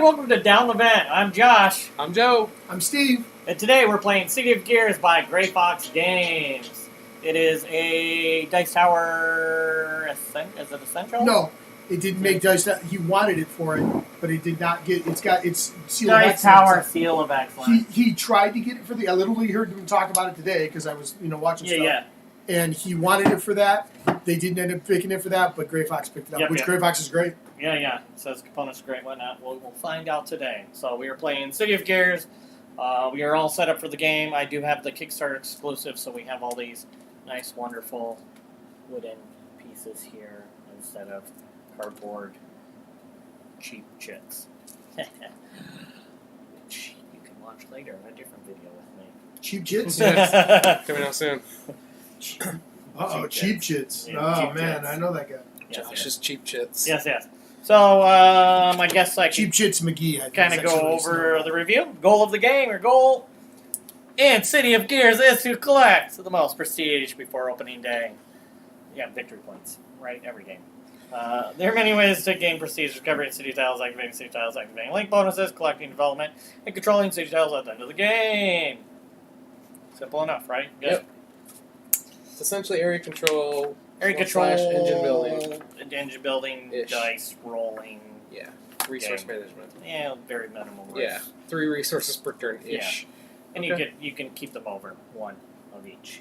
welcome to Down the Vent. I'm Josh. I'm Joe. I'm Steve. And today we're playing City of Gears by Gray Fox Games. It is a Dice Tower... Is it Essential? No, it didn't make Dice Tower. He wanted it for it, but it did not get... It's got its Seal of Dice Excellence. Tower Seal of Excellence. He tried to get it for the... I literally heard him talk about it today because I was watching stuff. Yeah. And he wanted it for that. They didn't end up picking it for that, but Gray Fox picked it up, which Gray Fox is great. Yeah. It says components are great, whatnot. We'll find out today. So we are playing City of Gears. We are all set up for the game. I do have the Kickstarter exclusive, so we have all these nice, wonderful wooden pieces here instead of cardboard cheap chits. Which you can watch later in a different video with me. Cheap Chits? Yes. Coming out soon. Uh-oh, Cheap Chits. Yeah, oh, Cheap man, Chits. I know that guy. Josh's cheap chits. Yes. So, I guess I Cheap can Chits McGee. I think kind is of actually go what he's over known the review. Goal of the game, or goal in City of Gears is to collect the most prestige before opening day. Yeah, victory points, right? Every game. There are many ways to gain prestige: discovering city tiles, activating city tiles, activating link bonuses, collecting development, and controlling city tiles at the end of the game. Simple enough, right? Good. Yep. It's essentially area control. Area control, Engine building. engine building, Ish. dice rolling. Yeah. Resource Game. management. Yeah, very minimal. Yeah. risk. 3 resources per turn ish. And Okay. you can keep them over one of each.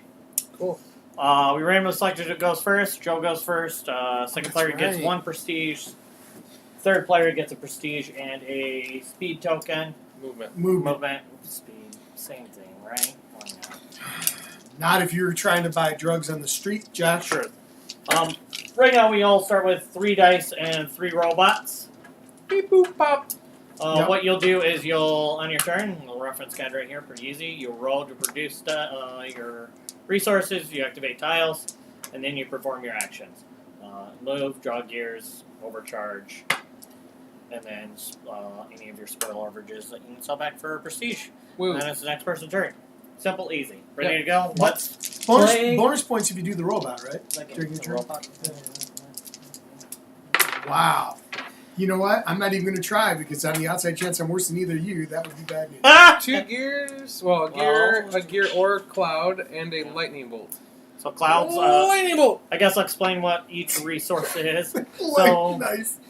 Cool. We randomly selected who goes first. Joe goes first. Second player gets right. 1 prestige. Third player gets a prestige and a speed token. Movement. Movement. Speed, same thing, right? Why not? Not if you're trying to buy drugs on the street, Josh. Sure. Right now we all start with 3 dice and 3 robots. Beep boop pop. Yep. What you'll do is you'll, on your turn, the reference guide right here, pretty easy, you'll roll to produce your resources, you activate tiles, and then you perform your actions. Move, draw gears, overcharge, and then any of your spoil leverages that you can sell back for prestige. Woo. And then it's the next person's turn. Simple, easy. Ready Yep. to go? Let's Bonus, play. bonus points if you do the robot, right? During your turn. Wow. You know what? I'm not even going to try because on the outside chance I'm worse than either of you, that would be bad news. Ah! 2 gears. Well, a gear or cloud, and a lightning bolt. So clouds. Lightning bolt. I guess I'll explain what each resource is. So Nice.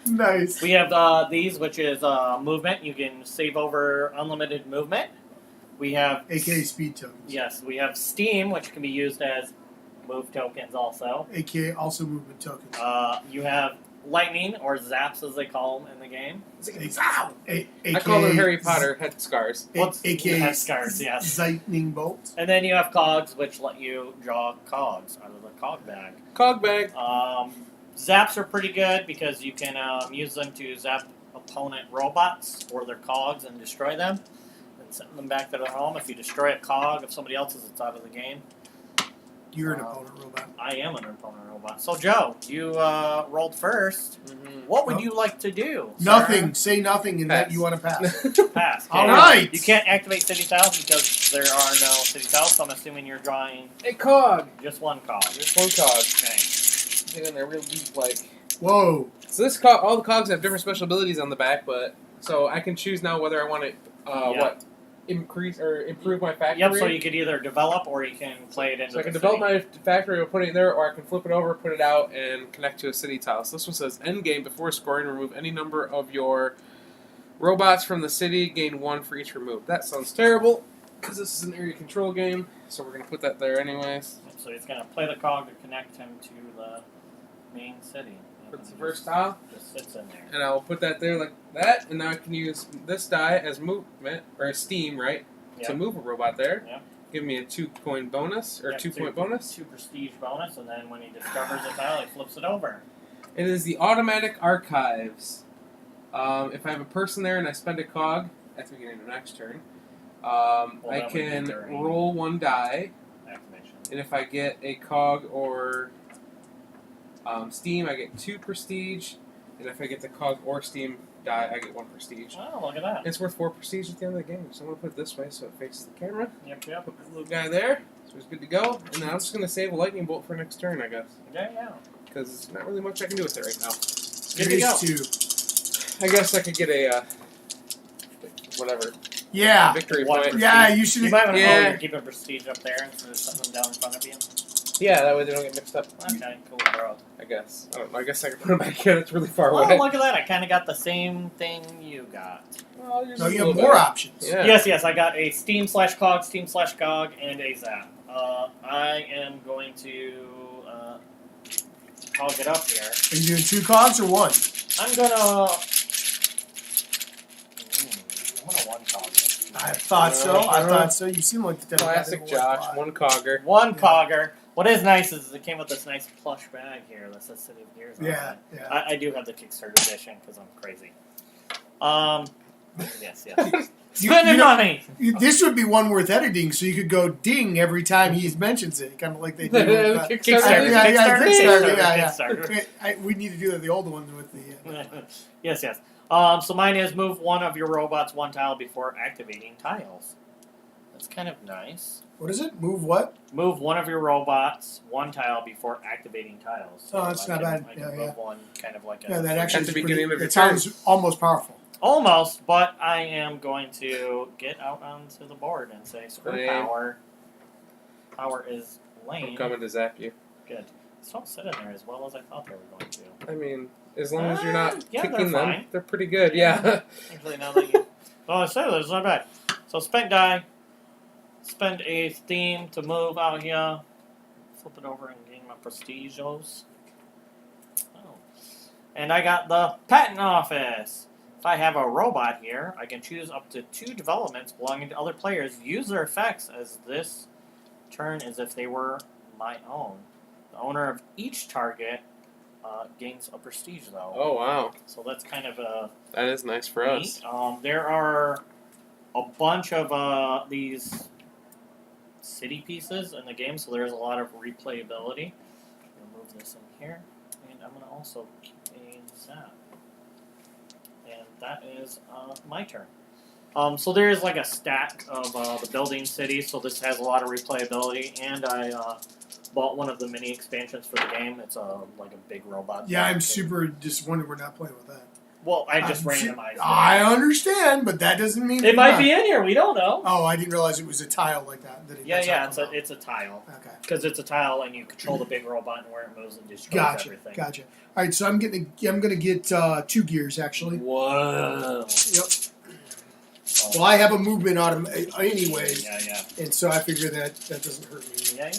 Nice. we have these, which is movement. You can save over unlimited movement. We have AKA speed tokens. Yes, we have steam, which can be used as move tokens also. AKA also movement tokens. You have lightning, or zaps as they call them in the game. I call them Harry Potter head scars. AKA Head scars, yes. Lightning bolts. And then you have cogs, which let you draw cogs out of the cog bag. Cog bag. Zaps are pretty good because you can use them to zap opponent robots or their cogs and destroy them and send them back to their home. If you destroy a cog of somebody else's, it's out of the game. You're an opponent robot. I am an opponent robot. So, Joe, you rolled first. What would you like to do? Nothing. Say nothing and Pass. that you want to pass. Pass. All Okay. right. You can't activate city tiles because there are no city tiles, so I'm assuming you're drawing A cog. just one cog. Just one cog. Okay. Get in there real deep, like. Whoa. So this cog, all the cogs have different special abilities on the back, but so I can choose now whether I want to increase or improve my factory. Yep, so you could either develop or you can play it into So I can the develop city. my factory by putting it there, or I can flip it over, put it out, and connect to a city tile. So this one says, end game, before scoring, remove any number of your robots from the city, gain 1 for each removed. That sounds terrible, because this is an area control game, so we're going to put that there anyways. So he's going to play the cog to connect him to the main city. That's the first tile. Just sits in there. And I'll put that there like that, and now I can use this die as movement, or as steam, right? Yep. To move a robot there. Yep. Give me a 2-coin bonus, or Yep, 2-point bonus. 2 prestige bonus, and then when he discovers a tile, he flips it over. It is the automatic archives. If I have a person there and I spend a cog at the beginning of the next turn, I that would be can during roll 1 die, activation. and if I get a cog or steam, I get 2 prestige, and if I get the cog or steam die, I get 1 prestige. Oh, look at that. It's worth 4 prestige at the end of the game, so I'm going to put it this way so it faces the camera. Yep. Put the little guy there, so he's good to go, and then I'm just going to save a lightning bolt for next turn, I guess, Yeah. because there's not really much I can do with it right now. Good to go. Phase 2. I guess I could get a whatever Yeah. victory One point. Yeah, you should. You might want to Yeah. you're keeping prestige up there instead of something down in front of you. Yeah, that way they don't get mixed up. Okay, cool, bro. I guess. I don't know. I guess I can put them back in. It's really far Oh, away. look at that. I kind of got the same thing you got. Well, yours No, is a you have little more better. options. Yeah. Yes, I got a Steam/Cog, Steam/GOG, and a Zap. I am going to hog it up here. Are you doing 2 cogs or 1? I'm gonna. I'm gonna one cog this. I thought so. I thought so. You seem like the type of guy Classic that would Josh, buy. one cogger. One cogger. What is nice is it came with this nice plush bag here that says City of Gears on Yeah, it. yeah. I do have the Kickstarter edition because I'm crazy. Yes. You Spending know, money. this would be one worth editing, so you could go ding every time he mentions it, kind of like they do. With, Kickstarter. Kickstarter. We need to do that. The old one with the. Yes. So mine is move one of your robots one tile before activating tiles. That's kind of nice. What is it? Move what? Move one of your robots one tile before activating tiles. Oh, that's not bad. I can move one kind of like a. Yeah, that actually. At the is pretty, beginning of your it sounds almost powerful. Almost, but I am going to get out onto the board and say screw Lame. power. Power is lame. I'm coming to zap you. Good. These don't sit in there as well as I thought they were going to. I mean, as long as you're not yeah, kicking they're them, fine. they're pretty good. Yeah. Actually, now that you. Oh, I say that's not bad. So spend die. Spend a theme to move out here. Flip it over and gain my prestigios. Oh. And I got the patent office. If I have a robot here, I can choose up to 2 developments belonging to other players. Use their effects as this turn as if they were my own. The owner of each target gains a prestige, though. Oh wow, So that's kind of a that is nice for us. neat. There are a bunch of these city pieces in the game, so there's a lot of replayability. I'm going to move this in here, and I'm going to also keep a zap. And that is my turn. So there is like a stack of the building cities, so this has a lot of replayability, and I bought one of the mini expansions for the game. It's like a big robot. Yeah, thing. I'm super disappointed we're not playing with that. Well, I just I'm randomized it. I understand, but that doesn't mean It might be in here. We don't know. Oh, I didn't realize it was a tile like that. Yeah, it's a tile. Okay. Because it's a tile, and you control the big robot and where it moves and destroys Gotcha. everything. Gotcha. All right, so I'm gonna get 2 gears actually. Whoa. Yep. Well, I have a movement anyway, Yeah. and so I figure that doesn't hurt me. Yeah.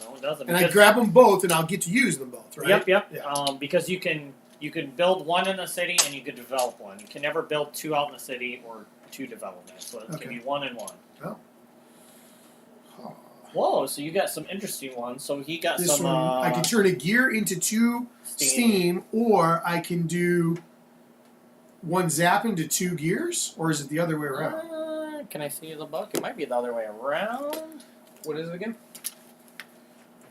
No, it doesn't. And I Because- grab them both, and I'll get to use them both, right? Yep. Yeah. Because you can build one in the city and you can develop one. You can never build 2 out in the city or 2 developments. So it Okay. can be 1 and 1. Oh. Whoa! So you got some interesting ones. So he got This some. one, I can turn a gear into 2 steam, or I can do 1 zap into 2 gears, or is it the other way around? Can I see the book? It might be the other way around. What is it again?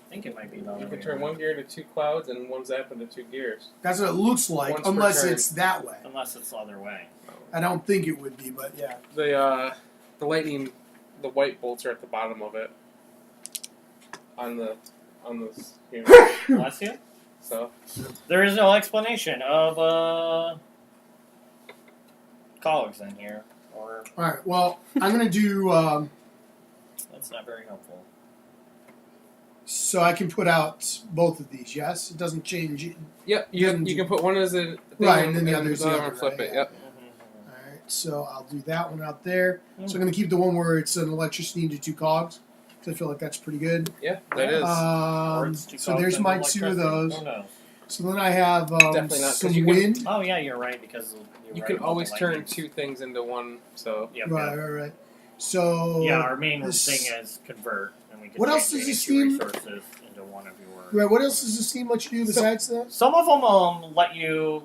I think it might be the other You way can turn around. 1 gear into 2 clouds and 1 zap into 2 gears. That's what it looks like, Once per unless turn. it's that way. Unless it's the other way. I don't think it would be, but yeah. The lightning, the white bolts are at the bottom of it. On this here. Bless you. So There is no explanation of cogs in here, or All right. Well, I'm gonna do that's not very helpful. so I can put out both of these. Yes, it doesn't change. yep, you can put one as a thing Right, and then the other's the one other, flip right, it. yeah. Yep. All right. So I'll do that one out there. So I'm gonna keep the one where it's an electricity into 2 cogs. So I feel like that's pretty good. Yeah, that is. Or it's 2 So cogs there's and my electricity. 2 of those. Who knows? So then I have Definitely not, 'cause some you can- wind. Oh yeah, you're right because you're You right can about always the turn lightning. 2 things into 1. So Yep, Right. So Yeah, our main this- thing is convert, and we can What else change does this any 2 mean? resources into one of your. Right. What else does this team let you do besides that? Some of them let you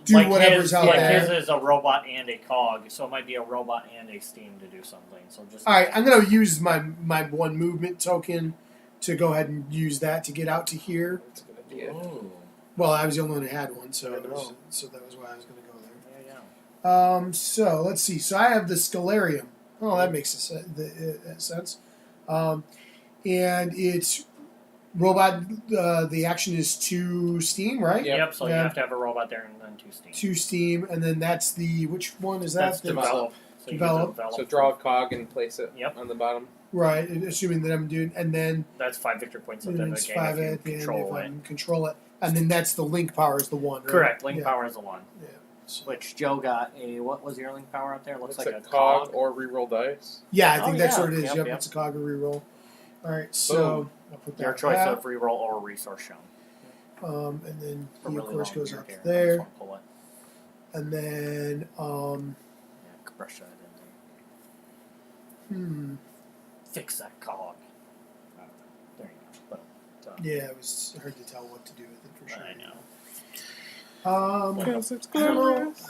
Do like whatever's his, out like there. his is a robot and a cog, so it might be a robot and a steam to do something. So just All right. I'm gonna use my 1 movement token to go ahead and use that to get out to here. that's a good idea. Ooh. Well, I was the only one who had one, so I know. so that was why I was gonna go there. Yeah. So let's see. So I have the Scalarium. Oh, that makes sense. And it's robot. The action is to Steam, right? Yep. Yep. So you Yeah. have to have a robot there and then 2 steam. To Steam, and then that's the which one is that? That's develop. So you Develop. develop. So draw a cog and place it Yep. on the bottom. Right, assuming that I'm doing, and then That's 5 victory points at the end of it's the game 5 if you at the end control if it. I control it, and then that's the link power is the one. Right? Correct. Link Yeah. power is the 1. Yeah. So- Which Joe got a. What was your link power out there? Looks It's like a a cog cog. or reroll dice. Yeah, I Oh, think that's yeah. what it is. Yep, Yep, yep. it's a cog or reroll. All right, so I'll put that. Your choice out. of reroll or resource shown. And then A he really of course long goes beard up here. I there, just wanna pull it. and then Yeah, brush that in. Fix that cog. There you go. Boom. Done. yeah, it was hard to tell what to do with it for sure. I know. Because it's I don't know. glorious.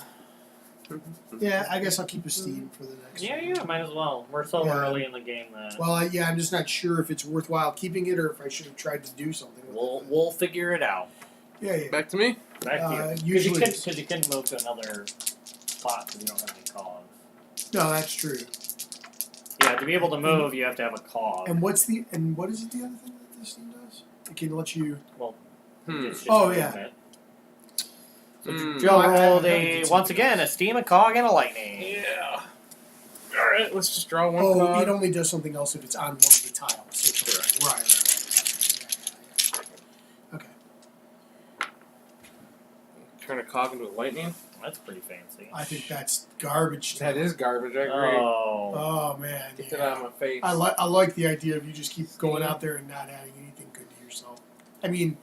Yeah, I guess I'll keep a Steam for the next. Yeah, one. yeah, might as well. We're so Yeah. early in the game that Well, I'm just not sure if it's worthwhile keeping it or if I should have tried to do something. With it. we'll figure it out. Yeah. Back to me. Back to you. Usually, Because you can move to another spot because you don't have any cogs. no, that's true. Yeah, to be able to move, you have to have a cog. And what is the other thing that this Steam does? It can let you. It's just Oh, movement. Hmm. Joe I rolled did once something again a steam, a cog, and a lightning. Yeah. All right. Let's just draw one Oh, cog. it only does something else if it's on one of the tiles. So Correct. Right. Okay. Turn a cog into a lightning. That's pretty fancy. I think that's garbage. That is garbage. I agree. Oh. Oh man. Get it yeah. out of my face. I like the idea of you just keep going out there and not adding anything good to yourself. I mean,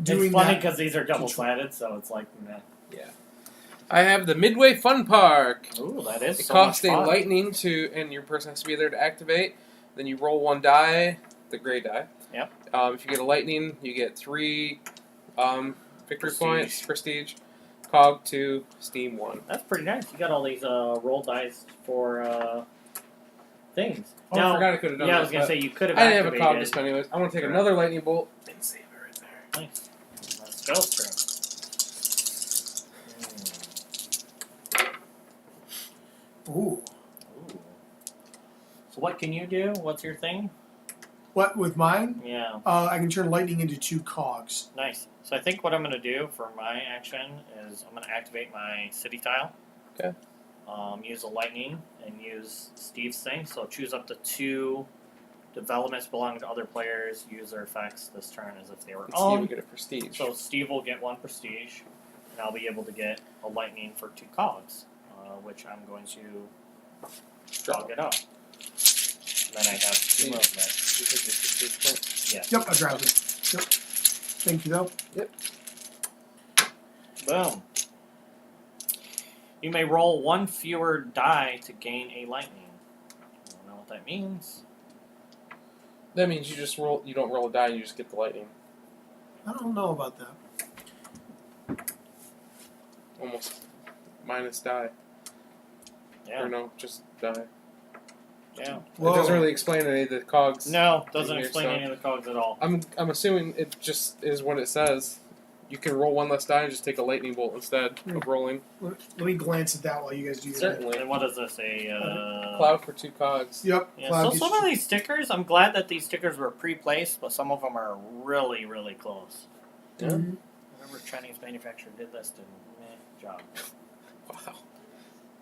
doing It's funny that. because these are double-sided, so it's like, meh. Yeah. I have the Midway Fun Park. Ooh, that is It so costs much a fun. lightning and your person has to be there to activate. Then you roll 1 die, the gray die. Yep. If you get a lightning, you get 3 victory Prestige. points, prestige, cog 2, steam 1. That's pretty nice. You got all these roll dice for things. Oh, now, I forgot I could have done yeah, that. I was gonna but say you could have. I didn't have a cog activated. this time anyways. I want to take Sure. another lightning bolt and save it right there. Nice. Let's go through. Ooh. Ooh. So what can you do? What's your thing? What with mine? Yeah, I can turn lightning into 2 cogs. nice. So I think what I'm going to do for my action is I'm going to activate my city tile. Okay. Use a lightning and use Steve's thing. So choose up to 2 developments belonging to other players. Use their effects this turn as if they were And Steve will owned. get a prestige. So Steve will get 1 prestige, and I'll be able to get a lightning for 2 cogs, which I'm going to jog it up. Then I have 2 movement. You take your prestige point. Yes. Yep, I grabbed it. Yep. Thank you though. Boom. You may roll 1 fewer die to gain a lightning. I don't know what that means. That means you just roll. You don't roll a die. You just get the lightning. I don't know about that. Almost minus die. Yeah. Or no, just die. Yeah. It doesn't really explain any of the cogs. No, doesn't Here, explain so- any of the cogs at all. I'm assuming it just is what it says. You can roll 1 less die and just take a lightning bolt instead of rolling. Let me glance at that while you guys do your thing. Certainly. And what is this? Cloud for 2 cogs. Yep. Yeah, Cloud so gets some you- of these stickers, I'm glad that these stickers were pre-placed, but some of them are really, really close. Yeah. Mhm. Whatever Chinese manufacturer did this, did job. Wow.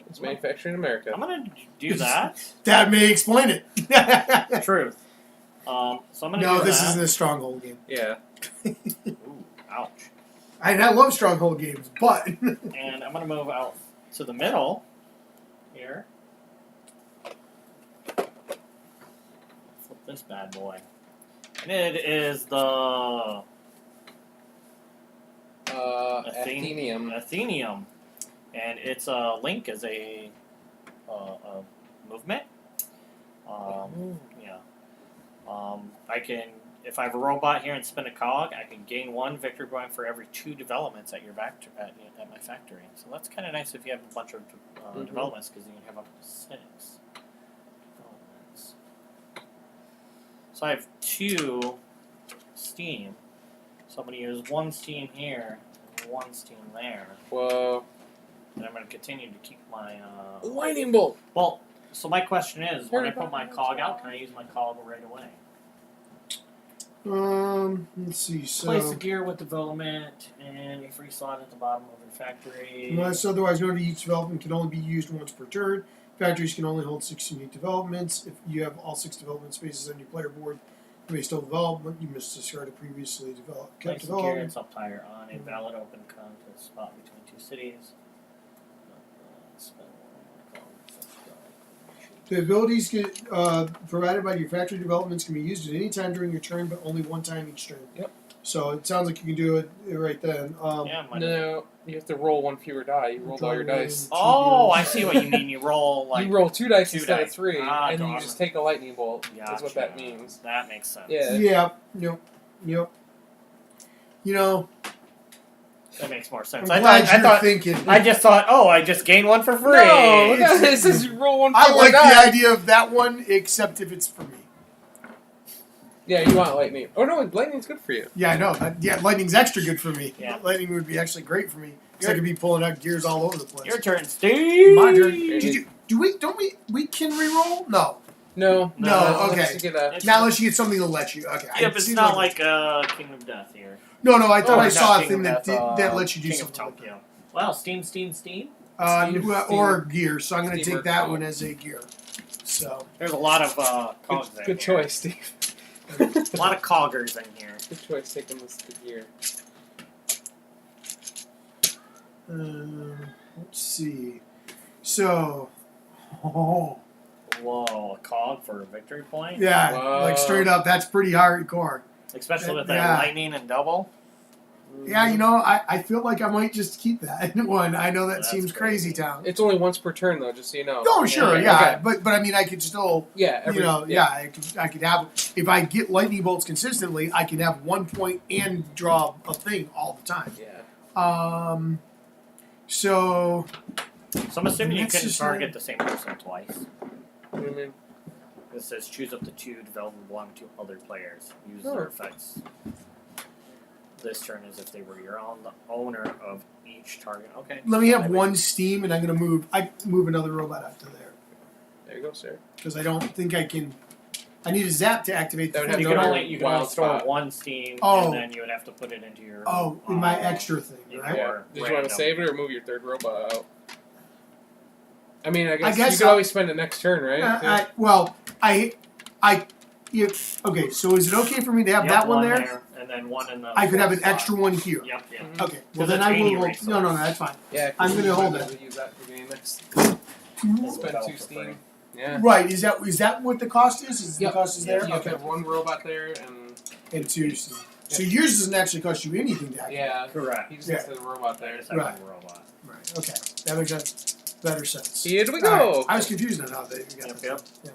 It's manufactured in America. I'm gonna do that. That may explain it. Truth. So I'm gonna No, do this that. isn't a stronghold game. Yeah. Ooh, ouch. I love stronghold games, but And I'm gonna move out to the middle here. Flip this bad boy. And it is the Athenium. Athenium. And its link is a movement. Yeah. I can, if I have a robot here and spin a cog, I can gain 1 victory point for every 2 developments at your at my factory. So that's kind of nice if you have a bunch of developments, because you can have up to 6 developments. So I have 2 steam. So I'm going to use 1 steam here and 1 steam there. Whoa. And I'm going to continue to keep my... Lightning bolt. Well, so my question is, when I put my cog out, can I use my cog right away? Let's see. Place So, the gear with development and a free slot at the bottom of your factory. unless otherwise noted, each development can only be used once per turn. Factories can only hold 6 unique developments. If you have all 6 development spaces on your player board, you may still develop, but you must discard a previously developed Place the gear development. and sub-tire on a valid open contest spot between 2 cities. The abilities provided by your factory developments can be used at any time during your turn, but only one time each turn. Yep. So it sounds like you can do it right then. Yeah, No, you have to roll one fewer die. You rolled all your dice. Oh, I see what you mean. You roll like You roll 2 dice 2 instead dice. of 3, Ah, and you darn. just take a lightning bolt. That's what that Gotcha. means. That makes sense. Yeah. Yeah. Yep. You know, That makes more sense. I'm glad I you're thought thinking. I just thought, oh, I just gained one for free. No, it says you roll one I fewer like die. the idea of that one, except if it's for me. Yeah, you want lightning. Oh no, lightning's good for you. Yeah, I know. Yeah, lightning's extra good for me. Yeah. Lightning would be actually great for me because I could be pulling out gears all over the place. Your turn, Steve. My turn. We can reroll? No. No, No, unless okay. you get a- Not unless you get something to let you. Okay. Yeah, but it's not like King of Death here. No, I thought Or I not saw a King thing of that Death, that lets you do King of something. Like Tokyo. Wow, Steam. that. Or gear. So I'm going to Steam take that or one as a gear. So There's a lot of cogs in Good here. choice, Steve. A lot of coggers in here. Good choice taking this gear. let's see. So, oh Whoa, a cog for a victory point? yeah, Wow. like straight up, that's pretty hardcore. Especially with Yeah. that lightning and double. Yeah, you know, I feel like I might just keep that one. I know that That's seems crazy, crazy. town. It's only once per turn, though, just so you know. Oh, sure, Okay, yeah, okay. but I mean, I could still, Yeah, every, I could have. If I get lightning bolts consistently, I can have 1 point and draw a thing all the time. Yeah. So So I'm assuming you That's can just target like- the same person twice. What do you mean? It says choose up to 2 development belong to other players. Use Oh. their effects. This turn is if they were your own the owner of each target. Okay. let me have one steam, and I'm gonna move another robot out to there There you go, sir. because I don't think I can. I need a zap to activate the That would thing. have You to can go only to wild store spot. one steam, Oh. and then you would have to put it into your. in my extra thing, in right? Yeah. your Did you want to random. save it or move your third robot out? I mean, I guess, guess you could I'll- always spend it next turn, right? Okay. So is it okay for me to have Yep, that one there? and then one in the. I could have an fourth spot. extra one here. Yep. Mhm. Okay. Well, Because then it's I any will. resource. No, that's fine. Yeah, I'm gonna hold it. it. Use that for the next. It's Spend without 2 for steam. free. Yeah. Right. Is that what the cost is? Is Yep. the cost is Yeah, there? You have to Okay. have 1 robot there, and And 2 steam. So yours doesn't actually cost you anything to activate. yeah, Correct. he just has the robot There there. is a Right. robot. Right. Okay. That makes better sense. Here we All go. right. I was confused on how they got Yep, this. yep.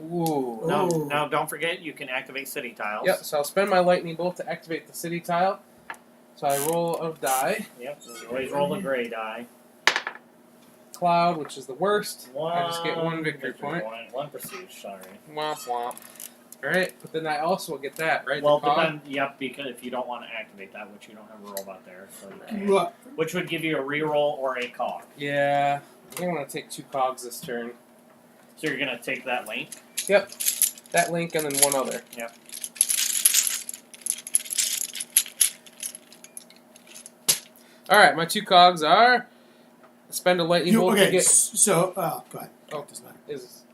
Ooh. Now, Ooh. now, don't forget you can activate city tiles. Yep. So I'll spend my lightning bolt to activate the city tile. So I roll a die. Yep. So you always roll the gray die. Cloud, which is the worst. One. I just get 1 victory point. One prestige. Sorry. Womp womp. Alright, but then I also get that, right? Well, The cog? depend. Yep, because if you don't want to activate that, which you don't have a robot there, so you can, Right. which would give you a reroll or a cog. Yeah. I think I'm going to take 2 cogs this turn. So you're gonna take that link. Yep. That link and then 1 other. Yep. Alright, my 2 cogs are spend a lightning bolt to Okay. get. So, go ahead. Oh. Doesn't matter.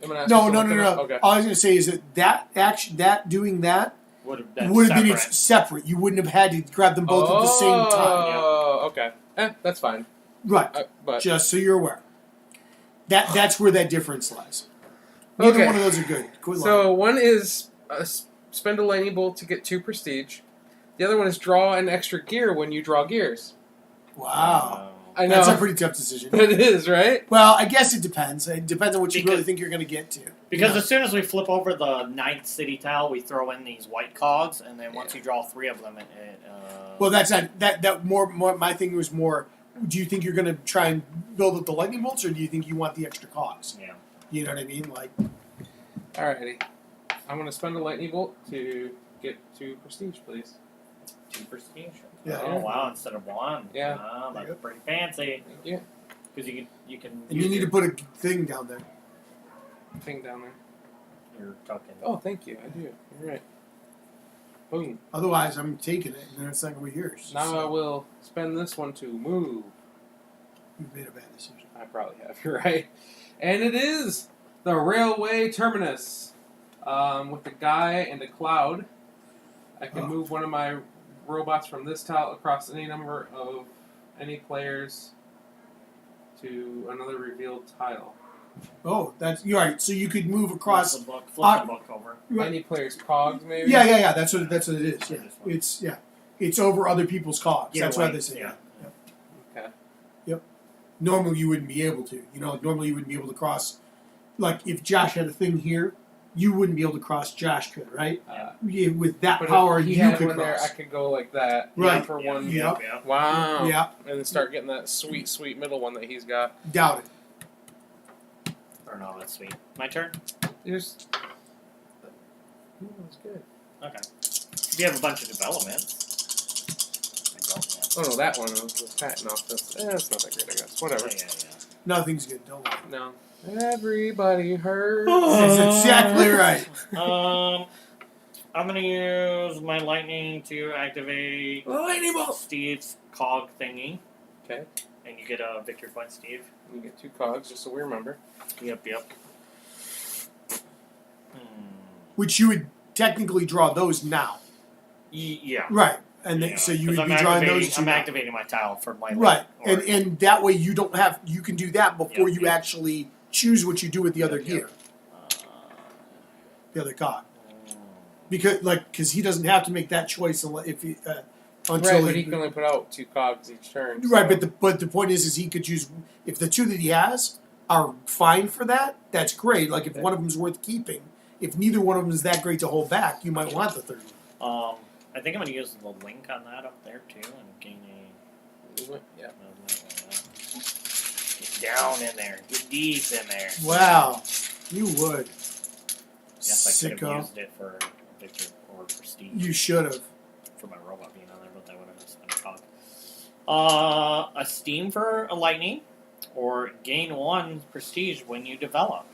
I'm gonna ask No, you no, something no, no. else? Okay. All I was going to say is that action, that doing that Would have would have been separate. You wouldn't have had to grab them both at the same time. Oh, okay. That's fine. Right. But Just so you're aware. That's where that difference lies. Neither Okay. one of those are good. Quit lying. so one is spend a lightning bolt to get 2 prestige. The other one is draw an extra gear when you draw gears. Wow. I know. That's a pretty tough decision. It is, right? Well, I guess it depends. It depends on what you Because- really think you're going to get to. Because Yeah. as soon as we flip over the 9th city tile, we throw in these white cogs, and then once you draw 3 of them, Well, that's not that more. My thing was more. Do you think you're going to try and build up the lightning bolts, or do you think you want the extra cogs? yeah. You know what I mean? Like, Alrighty. I'm going to spend a lightning bolt to get 2 prestige, please. 2 prestige. Yeah. Oh wow! Instead of 1. Yeah. Wow, that's Yep. pretty fancy. Thank you. Because you can. and you use need to your, put a thing down there. Thing down there. your token. Oh, thank you. I do. You're right. Boom. Otherwise, I'm taking it, and then it's not going to be yours. Now I will spend this one to move. You've made a bad decision. I probably have. You're right. And it is the railway terminus. With a guy and a cloud, I can move one of my robots from this tile across any number of any players to another revealed tile. Oh, that's you're right. So you could move across. Flip the book over. Any player's cogs, maybe? Yeah. That's what it is. Yeah, it's over other people's cogs. Yeah, That's right. what they say. Yeah. Okay. Yep. Normally you wouldn't be able to. Normally you wouldn't be able to cross. Like if Josh had a thing here, you wouldn't be able to cross. Josh could, right? Yeah, with that But power, if he you had could one there, cross. I could go like that. Right. For Yeah, one. Yep. Yeah. Wow. Yeah, And then start getting that sweet, sweet middle one that he's got. doubt it. Or no, that's sweet. My turn? Just. Ooh, that's good. Okay. If you have a bunch of developments. I don't Oh no, that one was patent off this. It's not that great, I guess. Whatever. Yeah. Nothing's good. Don't lie. No. Everybody hurts. That's exactly right. I'm gonna use my lightning to activate Lightning bolt. Steve's cog thingy. Okay. And you get a victory point, Steve. You get 2 cogs, just so we remember. Yep. Which you would technically draw those now, Yeah. right? And then, Yeah, so you 'cause would be I'm drawing activating- those two. I'm now. activating my tile for my Right, or- and that way you don't have. You can do that before Yep, you yep. actually choose what you do with the other Yep. gear, uh, the other cog, because he doesn't have to make that choice if he until Right, but he can only put out 2 cogs each turn. So. right. But the point is he could choose if the 2 that he has are fine for that. That's great. Like if one of them is worth keeping. If neither one of them is that great to hold back, you might want the third one. I think I'm gonna use the link on that up there too and gain a. Yeah. Get down in there. Get deep in there. Wow, you would. Yes, I could have Sicko. used it for victory or prestige. You should have. For my robot being on there, but that would have spent a cog. A steam for a lightning, or gain 1 prestige when you develop.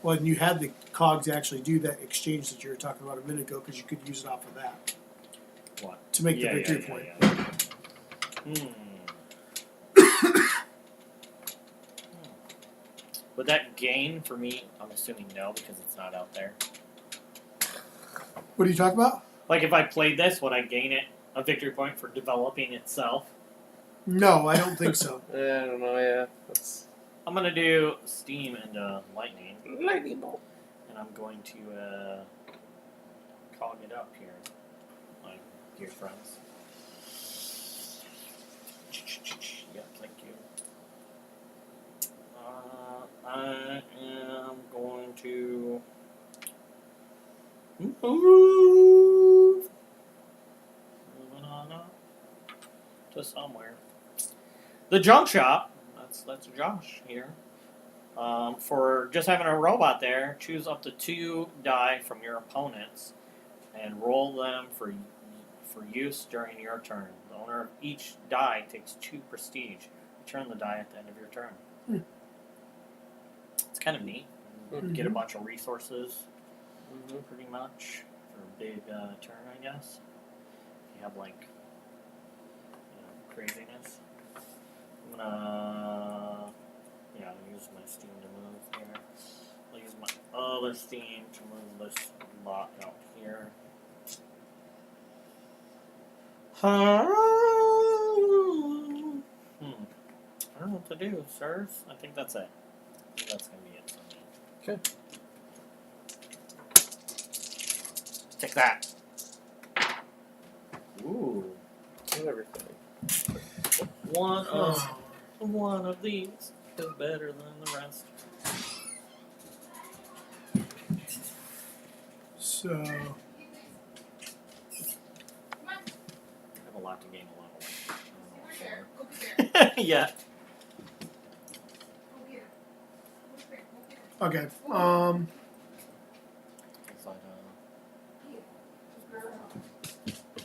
Well, and you had the cogs actually do that exchange that you were talking about a minute ago because you could use it off of that. What? To make the victory point. Yeah. Would that gain for me? I'm assuming no, because it's not out there. What are you talking about? Like if I played this, would I gain it a victory point for developing itself? No, I don't think so. Yeah, I don't know, yeah. That's... I'm gonna do steam and lightning. Lightning bolt. And I'm going to cog it up here, my dear friends. Yeah, thank you. I am going to move. Moving on up to somewhere. The junk shop. That's Josh here. For just having a robot there, choose up to 2 die from your opponents and roll them for use during your turn. The owner of each die takes 2 prestige. Return the die at the end of your turn. It's kind of neat. Get a bunch of resources, pretty much, for a big turn, I guess. If you have, like, craziness. I'm gonna use my steam to move here. I'll use my other steam to move this lot out here. I don't know what to do, sirs. I think that's it. I think that's gonna be it for me. Okay. Take that. Ooh. And everything. One of these is better than the rest. So, I have a lot to gain, a lot of weight. Yeah. okay. It's like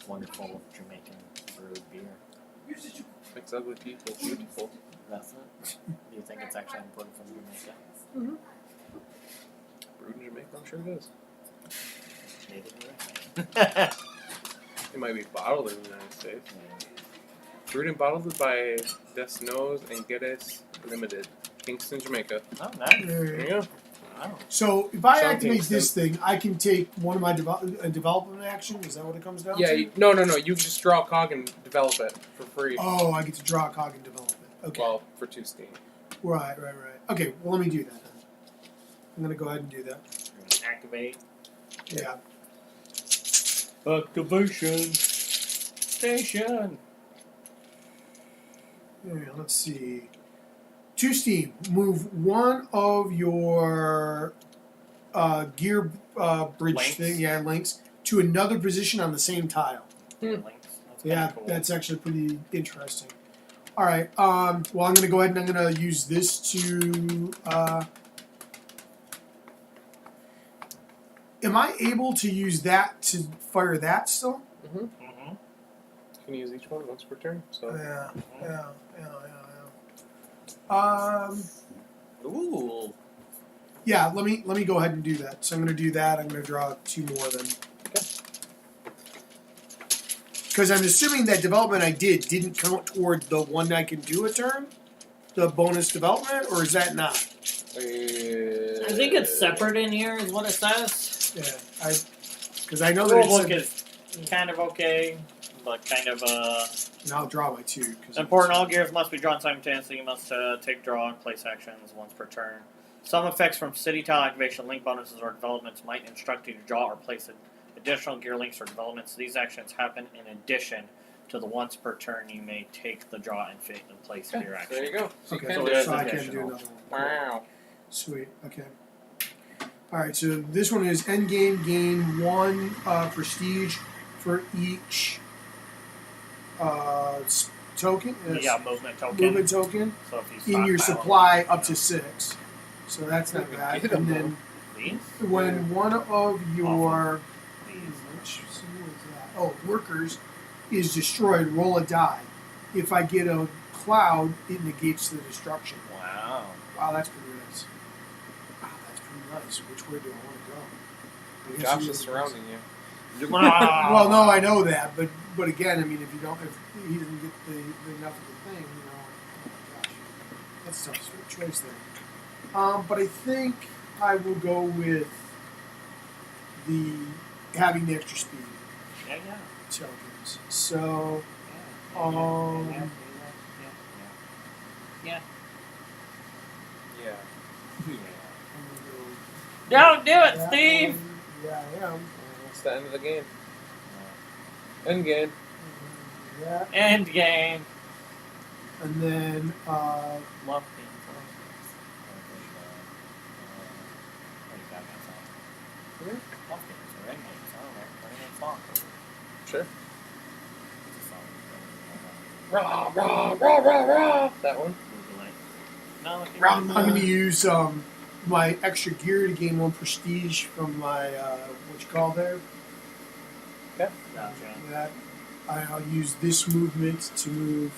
wonderful Jamaican brewed beer. Makes ugly people beautiful. That's it. Do you think it's actually imported from Jamaica? Brewed in Jamaica, I'm sure it is. It might be bottled in the United States. Brewed and bottled by Desnos and Geddes Limited, Kingston, Jamaica. Oh, nice. There you go. Wow. So if I Sean activate Kingston. this thing, I can take one of my development action. Is that what it comes down Yeah, to? no. You just draw a cog and develop it for free. Oh, I get to draw a cog and develop it. Okay. Well, for 2 Steam. Right. Okay, well, let me do that then. I'm going to go ahead and do that. Activate. Yeah. Activation. Station. Yeah, let's see. 2 Steam. Move one of your gear bridge Links. thing, links, to another position on the same tile. Links. That's Yeah, kinda cool. that's actually pretty interesting. All right. Well, I'm going to go ahead and I'm going to use this to. Am I able to use that to fire that still? Mhm. You can use each one once per turn. So. Yeah. Ooh. Yeah. Let me go ahead and do that. So I'm going to do that. I'm going to draw 2 more then. Because I'm assuming that development I didn't count toward the one I can do a turn, the bonus development, or is that not? I think it's separate in here, is what it says. Yeah, because I know The that rule it book said, is kind of okay, but kind of and I'll draw my 2. Cause important. All gears must be drawn simultaneously. You must take draw and place actions once per turn. Some effects from city tile activation, link bonuses, or developments might instruct you to draw or place additional gear links or developments. These actions happen in addition to the once per turn you may take the draw and fit and place gear action. There you go. Okay, can so do it is so I can do additional. another one. Wow. Sweet. Okay. All right. So this one is end game. Gain 1 prestige for each token. Yeah, movement token. Movement token So if you in your stockpile supply them, up to 6. So that's not bad. Get And 'em, then these. when one of your These. which symbol is that? Oh, workers is destroyed, roll a die. If I get a cloud, it negates the destruction. Wow. Wow, that's pretty nice. Wow, that's pretty nice. Which way do I want to go? I guess Josh it is surrounding you. Wow. Well, no, I know that, but again, I mean, if he doesn't get the enough of the thing, oh my gosh, that's a tough choice there. But I think I will go with the having the extra speed Yeah. tokens. So, Yeah. Yeah. I'm gonna Don't do go it, that Steve. one. Yeah, I am. It's the end of the game. End game. That, End game. and then Love Sure. Rah, rah, rah, rah, rah. That one. I'm going to use my extra gear to gain 1 prestige from my what you call there. Okay. Gotcha. That I'll use this movement to move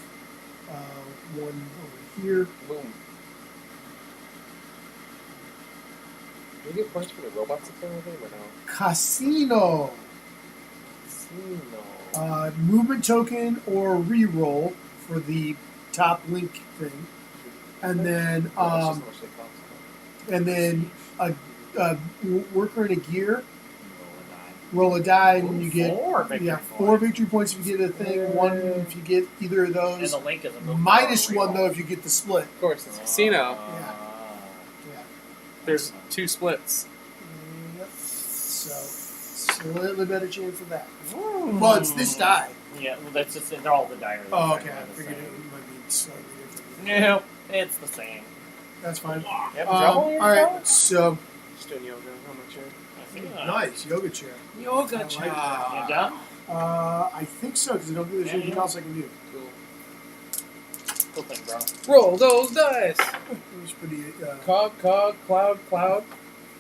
1 over here. Boom. Do you get points for the robots that come with him or no? Casino. Casino. Movement token or reroll for the top link thing, and then That's just how much they cost. and then a worker in a gear. Roll a die and you get 4 victory 4 points. victory points if you get a thing. 1 if you get either of And those. the link is a move Minus power 1 though if you get the split. Of course, it's a casino. Yeah. There's 2 splits. Yep. So slightly better chance of that. Ooh. Well, it's this die. Yeah, well, that's just they're all the die. Oh, okay. I figured it might be slightly different. Nope, it's the same. That's fine. Yep, All right. So Just doing yoga. How much? nice yoga chair. Yoga I like chair. that. You done? I think so because I don't think there's Yeah, anything yeah. else I can do. Cool. Cool thing, bro. Roll those dice. It was pretty. Cog, cloud,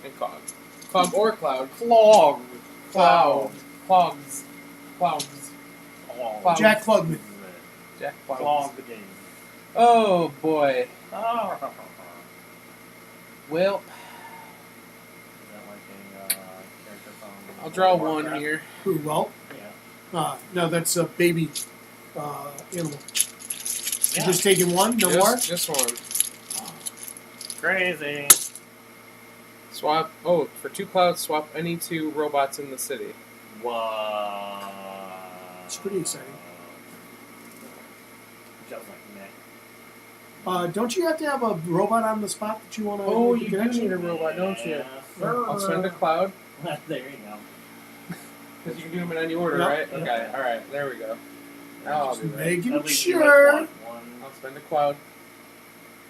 and cog. Cog or cloud. Clog. Cloud. Clogs. Clouds. Cloud. Jack Klugman. Jack Clouds. Clog. Oh boy. Oh. Well, Is that like a character from I'll draw one here. Ooh, well, Yeah. no, that's a baby animal. Yeah. You're just taking one, no more? Just one. Crazy. Swap. Oh, for 2 clouds, swap any 2 robots in the city. Wow. It's pretty exciting. Just like Nick. Don't you have to have a robot on the spot that you want to? Oh, you do need a robot, don't you? Sir. I'll spend a cloud. There you go. Because you can do them in any order, Yep. right? Okay, alright, there we go. Now I'll do that. Making At least you sure. have one. I'll spend a cloud.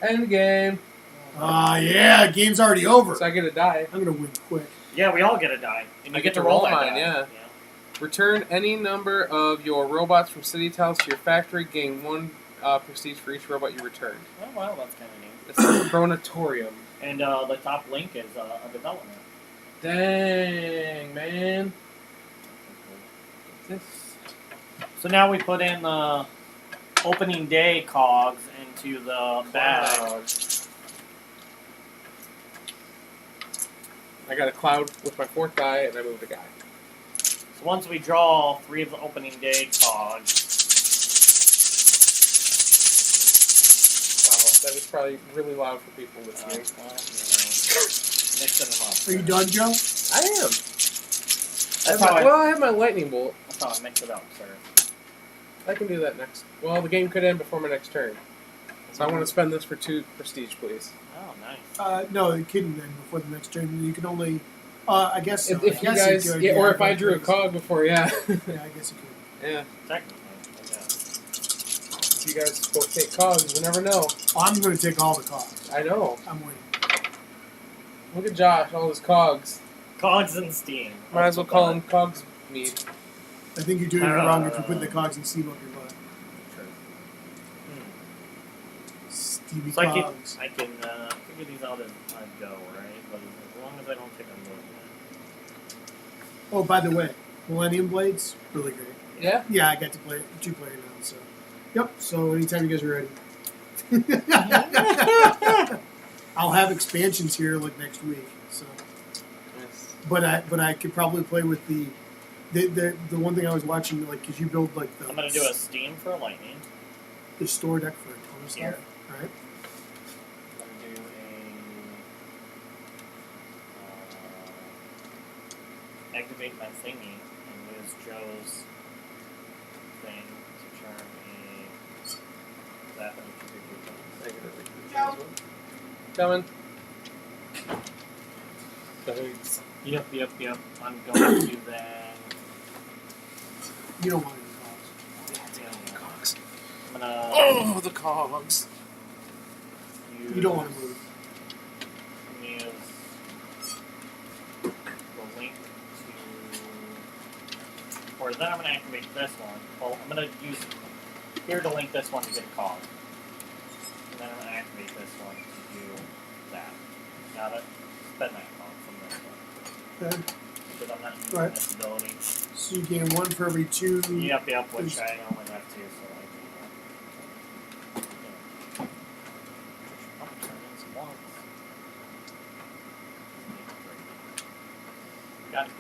End game. Yeah, game's already over. So I get a die. I'm gonna win quick. Yeah, we all get a die. And you I get to roll that die. yeah. Return any number of your robots from city tiles to your factory. Gain 1 prestige for each robot you returned. Oh, well, that's kind of neat. It's a Chronatorium. And the top link is a development. Dang, man. This. So now we put in the opening day cogs into the bag. Cloud. I got a cloud with my 4th die, and I moved a guy. So once we draw 3 of the opening day cogs, Wow, that is probably really loud for people listening. mixing them up. Are you done, Joe? I am. I have my lightning bolt. That's how I mix it up, sir. I can do that next. Well, the game could end before my next turn. So I want to spend this for 2 prestige, please. Oh, nice. No, it couldn't then before the next turn. You can only, I guess. So. If I you guess guys, it could, yeah, or if I but drew a it's- cog before, yeah. Yeah, I guess it could. Yeah. Technically, yeah. If you guys both take cogs, you never know. Oh, I'm going to take all the cogs. I know. I'm winning. Look at Josh, all his cogs. Cogs and steam. Might as well call him Cogs Mead. I think you're doing it wrong if you put the cogs and steam up your butt. Stevie So cogs. I can figure these out as I go, right? But as long as I don't take a movement. Oh, by the way, Millennium Blades, really great. Yeah? Yeah, I got to play 2-player now, so. Yep, so anytime you guys are ready. I'll have expansions here like next week, so. Yes. But I could probably play with the one thing I was watching, like, because you build like the. I'm gonna do a steam for lightning. The store deck for a ton of stuff, Here. right? I'm gonna do a activate my thingy and use Joe's thing to turn that one to Coming. Yep. I'm going to then. You don't want any cogs. I'm gonna Oh, the cogs. use. You don't want to move. Use the link to. Or then I'm gonna activate this one. Well, I'm gonna use here to link this one to get a cog. And then I'm gonna activate this one to do that. Got it? Spend that cog from this one. Okay. Because I'm not using Right. this ability. So you gain 1 for every 2. Yep, which I only have 2, so I can. I'll turn in some ones. Got it.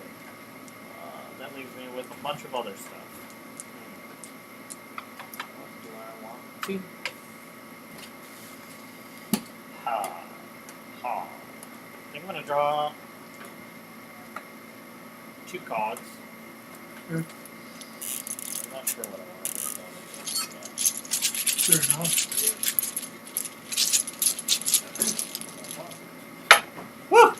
That leaves me with a bunch of other stuff. What do I want? See? Ha. I think I'm gonna draw 2 cogs. Okay. I'm not sure what I want to do. Fair enough. Woo!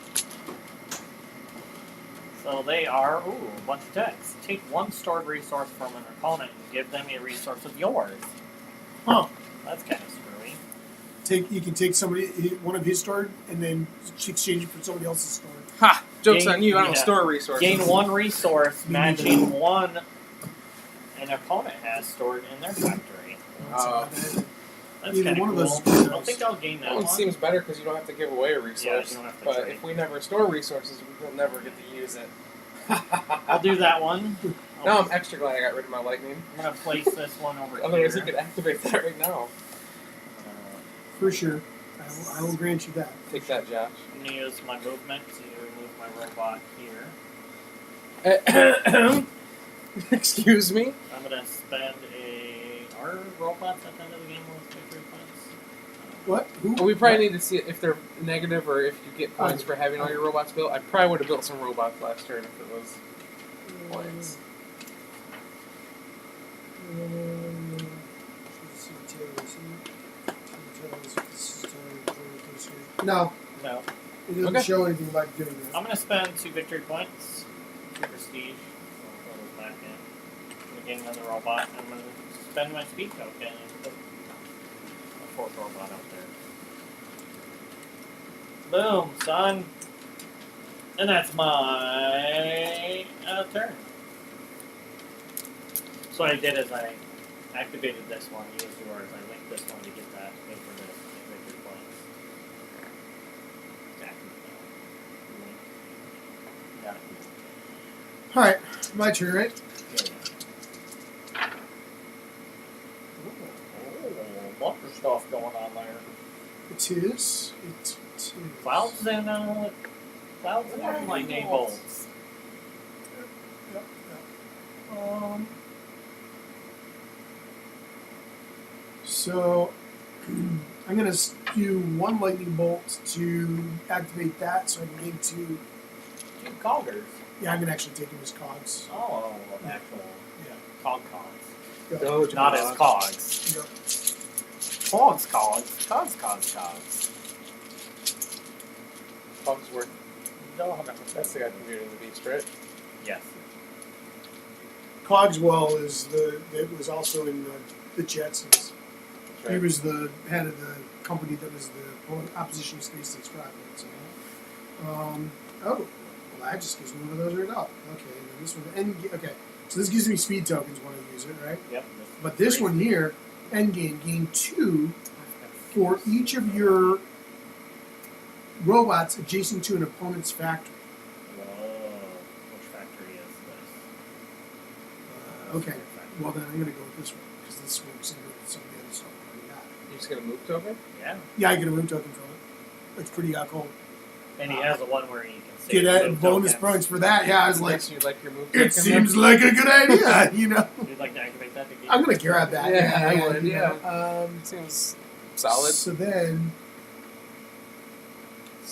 So they are, a bunch of text. Take 1 stored resource from an opponent and give them a resource of yours. Huh. That's kind of screwy. You can take one of his stored and then exchange it for somebody else's stored. Ha! Joke's Gain- on you, I don't yeah. store resources. Gain 1 resource Me neither. matching 1 an opponent has stored in their factory. Oh. That's Either kind of one cool. of those I don't think I'll gain that That one one. seems better because you don't have to give away a Yeah, resource. you don't have to But trade. if we never store resources, we'll never get to use it. I'll do that one. Now I'm extra glad I got rid of my lightning. I'm going to place this one over Otherwise, here. you could activate that right now. For sure. I will grant you that. Take that, Josh. I'm going to use my movement to move my robot here. Excuse me. I'm gonna spend Are robots at the end of the game worth victory points? What? Who? Well, we probably need to see if they're negative or if you get points for having all your robots built. I probably would have built some robots last turn if it was points. No, No. it doesn't Okay. show anything about doing that. I'm gonna spend 2 victory points, 2 prestige. I'll throw those back in. I'm gonna gain another robot. I'm gonna spend my speed token and put a 4th robot out there. Boom, son. And that's my turn. So what I did is I activated this one, used yours. I linked this one to get that thing for this victory points. Got it. Alright, my turn, right? Oh, bunch of stuff going on there. It is. Clouds and lightning bolts. Yep. So I'm gonna do 1 lightning bolt to activate that, so I can gain 2. 2 coggers. Yeah, I'm gonna actually take him as cogs. Oh, actual Yeah. cogs. Yep. Doge Not box. as cogs. Yep. Cogs. Cogsworth. No, That's the guy from Beauty and the Beast, right? Yes. Cogswell it was also in the Jetsons. That's He right. was the head of the company that was the opposition to space experiment. So, well, that just gives me one of those right up. Okay, and then this one, okay, so this gives me speed tokens when I use it, right? Yep. But this one here, endgame, gain 2 for each of your robots adjacent to an opponent's factory. Whoa. Which factory is this? Okay, well then I'm going to go with this one because this works in with some of the other stuff I already got. You just get a move token? Yeah. Yeah, I get a move token from it. It's pretty cool. And he has the one where you can save Get that move bonus tokens. points for that. Yeah, I was like, Yes, you'd like your move token. it seems like a good idea, you know. You'd like to activate that to get I'm gonna grab that. Yeah, I would, you yeah. know. Seems solid. So then,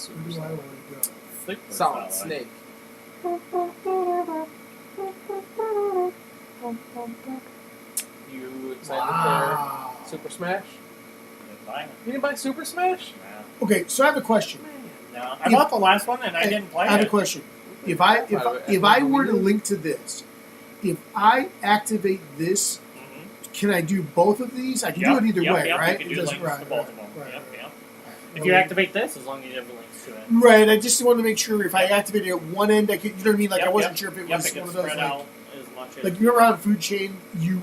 where do I want to go? Super Solid snake. You excited Wow. for Super Smash? Didn't buy it. You didn't buy Super Smash? No. Okay, so I have a question. No. I bought the last one and I didn't play I have a it. question. If I were to link to this, if I activate this, Mhm. can I do both of these? I can Yep, do it either yep, way, yep, right? You can It do doesn't- links to both of them. right, Yep, right. yep. If you activate this, as long as you have the links to it. Right, I just wanted to make sure if I activated it at one end, I could, you know what I mean? Like I Yep, wasn't yep. sure if it Yep, was it one can of those spread like, out as much as like you remember on food chain, you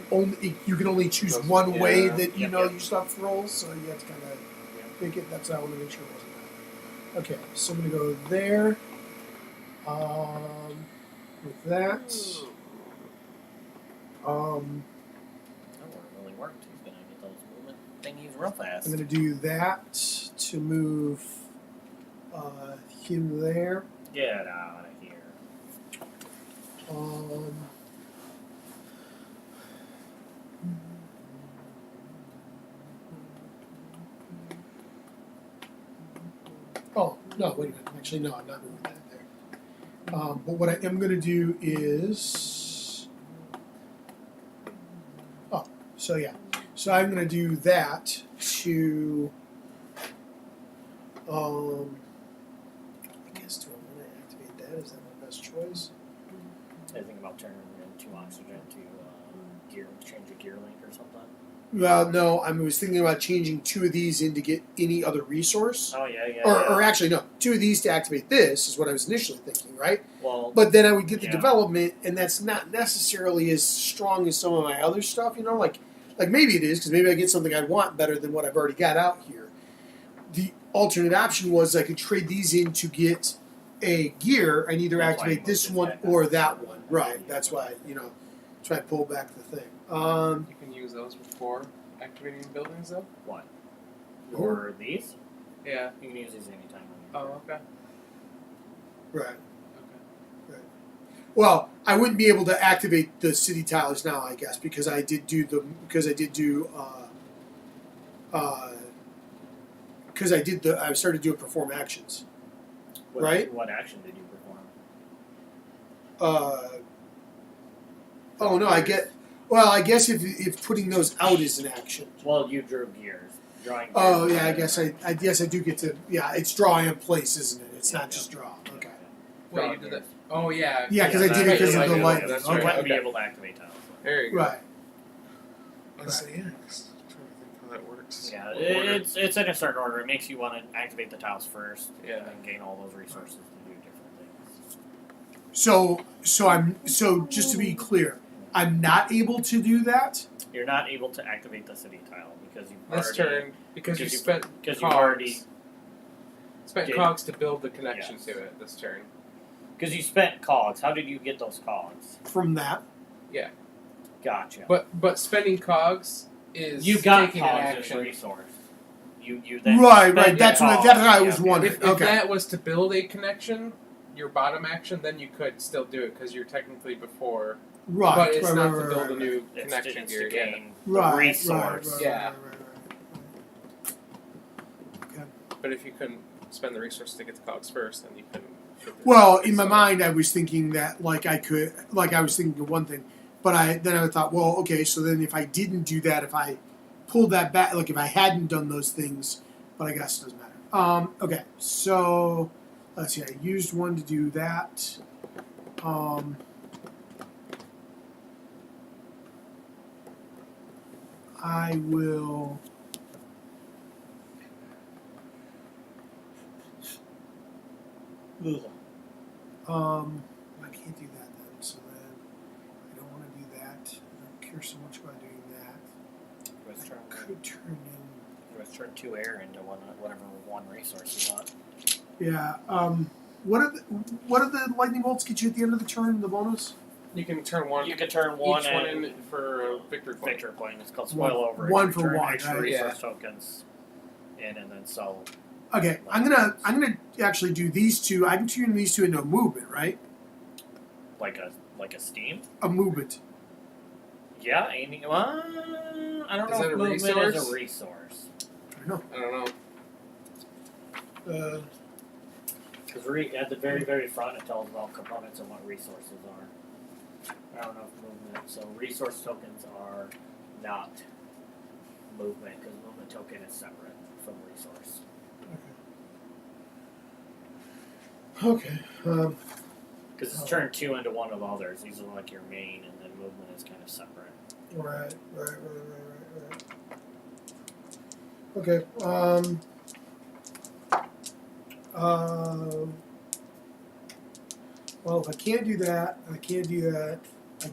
can only choose Those- one way yeah. that you Yep, know yep. your stuff rolls, so you have to kind of Yep. think it. That's why I want to make sure it wasn't that. Okay, so I'm gonna go there. With that, That wouldn't really worked. He's gonna get those movement thingies real fast. I'm gonna do that to move him there. Get out of here. Oh, no, wait a minute. Actually, no, I'm not moving that there. But what I am going to do is. Oh, so yeah. So I'm going to do that to. I guess do I want to activate that? Is that my best choice? I think about turning into oxygen to gear, change a gear link or something. Well, no, I was thinking about changing 2 of these in to get any other resource. Oh yeah, yeah. Or actually, no, 2 of these to activate this is what I was initially thinking, right? well, But then I would get the Yeah. development, and that's not necessarily as strong as some of my other stuff, you know? Like maybe it is, because maybe I get something I'd want better than what I've already got out here. The alternate option was I could trade these in to get a gear and either That's why activate you this moved one it back or up. that one. Right, that's why, try to pull back the thing. You can use those before activating buildings, though? what? Or these? Yeah. You can use these anytime. Oh, okay. Right. Okay. Well, I wouldn't be able to activate the city tiles now, I guess, because I did do I started doing perform actions. Right? What action did you perform? Oh no, I get. Well, I guess if putting those out is an action. Well, you drew gears. Drawing gears. Oh yeah, I guess I do get to. Yeah, it's draw and place, isn't it? It's not just draw. Okay. Wait, you did that? Oh yeah. Yeah, because I did it because of the lightning. That's Okay. right. You wouldn't be able to activate tiles. There you go. Right. I was saying, I'm trying to think how that works. Yeah, What order? it's in a certain order. It makes you want to activate the tiles first, Yeah. and then gain all those resources to do different things. So just to be clear, I'm not able to do that. You're not able to activate the city tile because you This turn, because you because you- spent because cogs. you already Spent did. cogs to build the connection Yes. to it this turn. because you spent cogs. How did you get those cogs? From that. Gotcha. But spending cogs is You got taking an cogs as a action. resource. You then Right. spent That's your what I cogs. was Yeah, wondering. If Okay. that was to build a connection, your bottom action, then you could still do it because you're technically before. Right. But it's right, not right, to build right, a new It's connection to gear. gain right, the right, resource. right, Yeah. right. Okay. But if you couldn't spend the resource to get the cogs first, then you couldn't. get the Well, resource, in my so- mind, I was thinking that I was thinking of one thing, but I thought, well, okay, so then if I didn't do that, if I pulled that back, like if I hadn't done those things, but I guess it doesn't matter. Okay, so let's see. I used one to do that. I will. I can't do that then. So then I don't want to do that. I don't care so much about doing that. Let's turn, I could turn in. let's turn 2 air into whatever one resource you want. Yeah. What are the lightning bolts get you at the end of the turn? The bonus. You can turn one. You can turn one each one and in for a victory point. victory point. It's called One- spoil over. one You for turn one, extra right? resource tokens in, and then sell. Okay. I'm gonna actually do these two. I can turn these two into a movement, right? Like a steam. A movement. Yeah, aiming. Well, I don't Is know that if a movement resource? is a resource. I don't I don't know. know. Because at the very, very front, it tells about components and what resources are. I don't know if movement. So resource tokens are not movement because movement token is separate from resource. Okay. Because it's turned 2 into one of others. These are like your main, and then movement is kind of separate. Right. Okay. Well, if I can't do that, I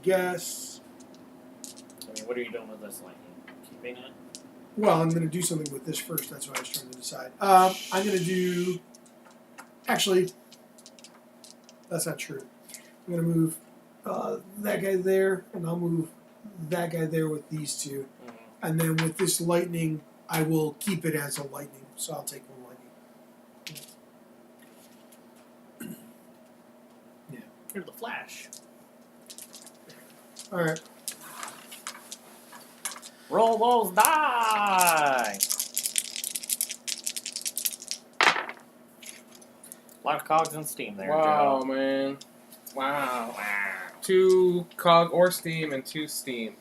guess. I mean, what are you doing with this lightning? Keeping it? Well, I'm going to do something with this first. That's what I was trying to decide. I'm going to do. Actually, that's not true. I'm going to move that guy there, and I'll move that guy there with these two. Mm-hmm. And then with this lightning, I will keep it as a lightning. So I'll take one lightning. Here's the flash. All right. Roll those die! A lot of cogs and steam there, Wow, Joe. man. Wow. Wow. 2 cog or steam and 2 steam.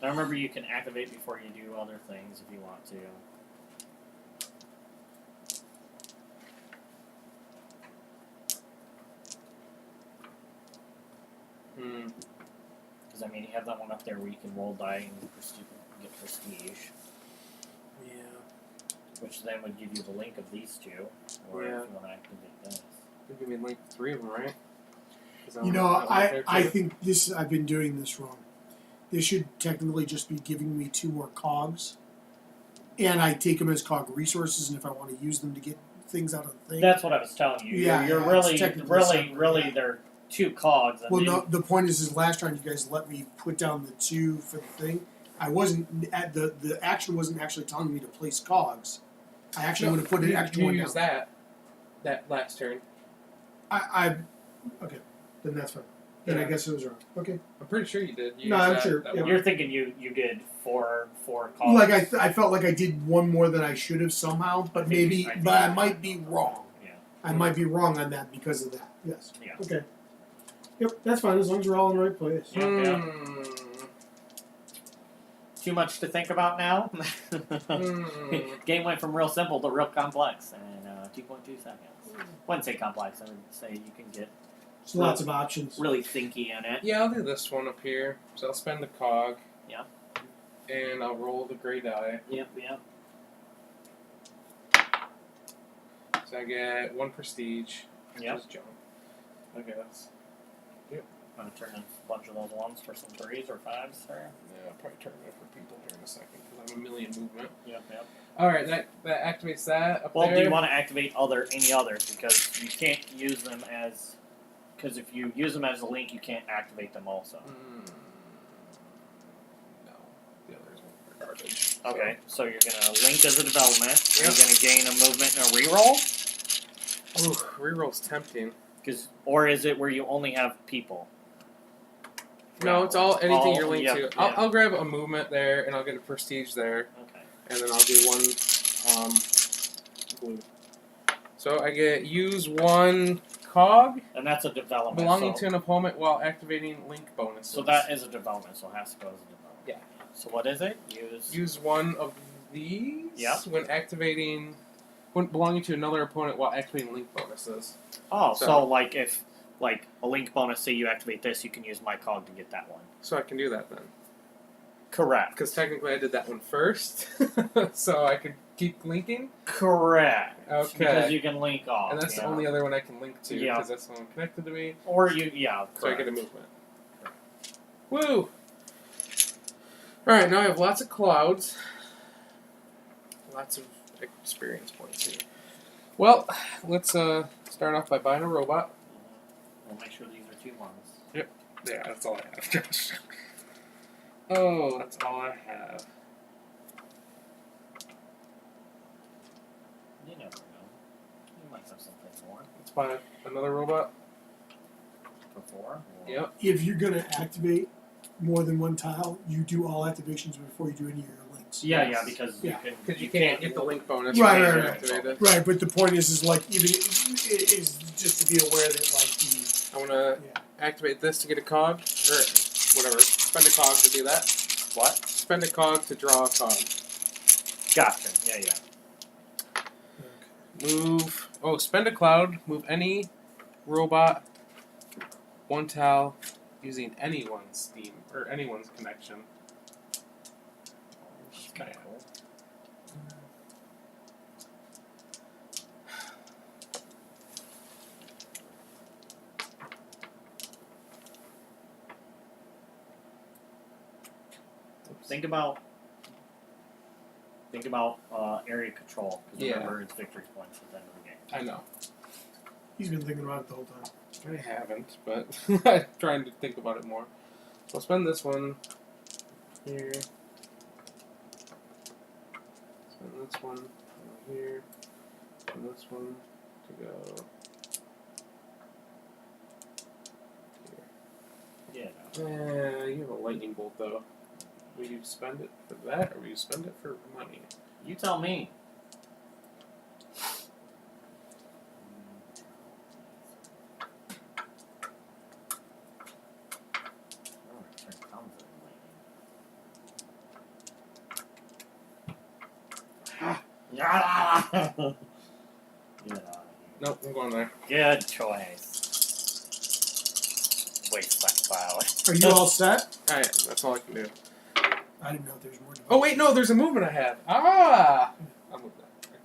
Now remember, you can activate before you do other things if you want to. Because, I mean, you have that one up there where you can roll die and get prestige. Yeah. Which then would give you the link of these two. Or Yeah. if you want to activate this. I think we made like 3 of them, right? Is that You one- know, that one there I too? think this. I've been doing this wrong. This should technically just be giving me 2 more cogs, and I take them as cog resources. And if I want to use them to get things out of the thing, That's what I was telling you. Yeah, You're yeah, it's really, technically really, separate, really, yeah. they're 2 cogs. And well, then no. The point is last time you guys let me put down the 2 for the thing. I wasn't at the action wasn't actually telling me to place cogs. I actually would have put an extra you one use down. that last turn. I okay, then that's fine. then I Yeah. guess it was wrong. Okay. I'm pretty sure you did. You No, used I'm that- sure. that Yeah. one. You're thinking you did four calls. Like I felt like I did one more than I should have somehow, but maybe, I think but I you might did. be wrong. Yeah. I might be wrong on that because of that. Yes. Yeah. Okay. Yep, that's fine as long as we're all in the right place. Yeah. Hmm. Too much to think about now. Game went from real simple to real complex in 2.2 seconds. Wouldn't say complex. I would say you can get So lots of options. really thinky in it. Yeah, I'll do this one up here. So I'll spend the cog. Yeah. And I'll roll the gray die. Yep. So I get 1 prestige. Which Yep. is junk, I guess. I'm gonna turn in a bunch of those ones for some 3s or 5s there. Yeah, I'll probably turn it in for people here in a second because I'm a million movement. Yep. Alright, that activates that up Well, there. do you want to activate any others? Because you can't use them as. Because if you use them as a link, you can't activate them also. No. The others are garbage. Okay, so you're gonna link as a development. Yep. You're gonna gain a movement and a reroll. Ooh, reroll's tempting. Or is it where you only have people? No, it's all anything you're linked yeah, to. yeah. I'll grab a movement there, and I'll get a prestige there, Okay. and then I'll do 1 blue. So I get use 1 cog And that's a development. belonging so, to an opponent while activating link bonuses. So that is a development, so it has to go as a development. Yeah. So what is it? Use 1 of these Yep. when belonging to another opponent while activating link bonuses. Oh, So- so like if like a link bonus, say you activate this, you can use my cog to get that one. So I can do that then. Correct. Because technically I did that one first, so I could keep linking. Correct. Okay. Because you can link off. And that's the yeah. only other one I can link to, Yeah. because that's the one connected to me. Or you, yeah. So I get a correct. movement. Woo! Alright, now I have lots of clouds. Lots of experience points here. Well, let's start off by buying a robot. We'll make sure these are 2 ones. Yeah, that's all I have, Josh. Oh, that's all I have. You never know. You might have something more. Let's buy another robot. Before. Or... Yep. If you're going to activate more than one tile, you do all activations before you do any of your links. Yeah, Yes. because Yeah. you can. Because you can't get the link bonus Right, when right, you right. activate it. Right, but the point is like even is just to be aware that like I want to yeah. activate this to get a cog, or whatever. Spend a cog to do that. What? Spend a cog to draw a cog. Gotcha. Yeah. Move. Oh, spend a cloud. Move any robot 1 tile using anyone's Steam or anyone's connection. Which is kind of cool. Think about area control. Because Yeah. remember, it's victory points at the end of the game. I know. He's been thinking about it the whole time. I haven't, but I'm trying to think about it more. So I'll spend this one here. Spend this one over here. Spend this one to go here. Yeah. You have a lightning bolt though. Will you spend it for that, or will you spend it for money? You tell me. Yeah. Get out of here. Nope, I'm going there. Good choice. Waste that cloud. Are you all set? Alright, that's all I can do. I didn't know if there's more. To Oh wait, no, there's a movement I have. Ah! I'll move that right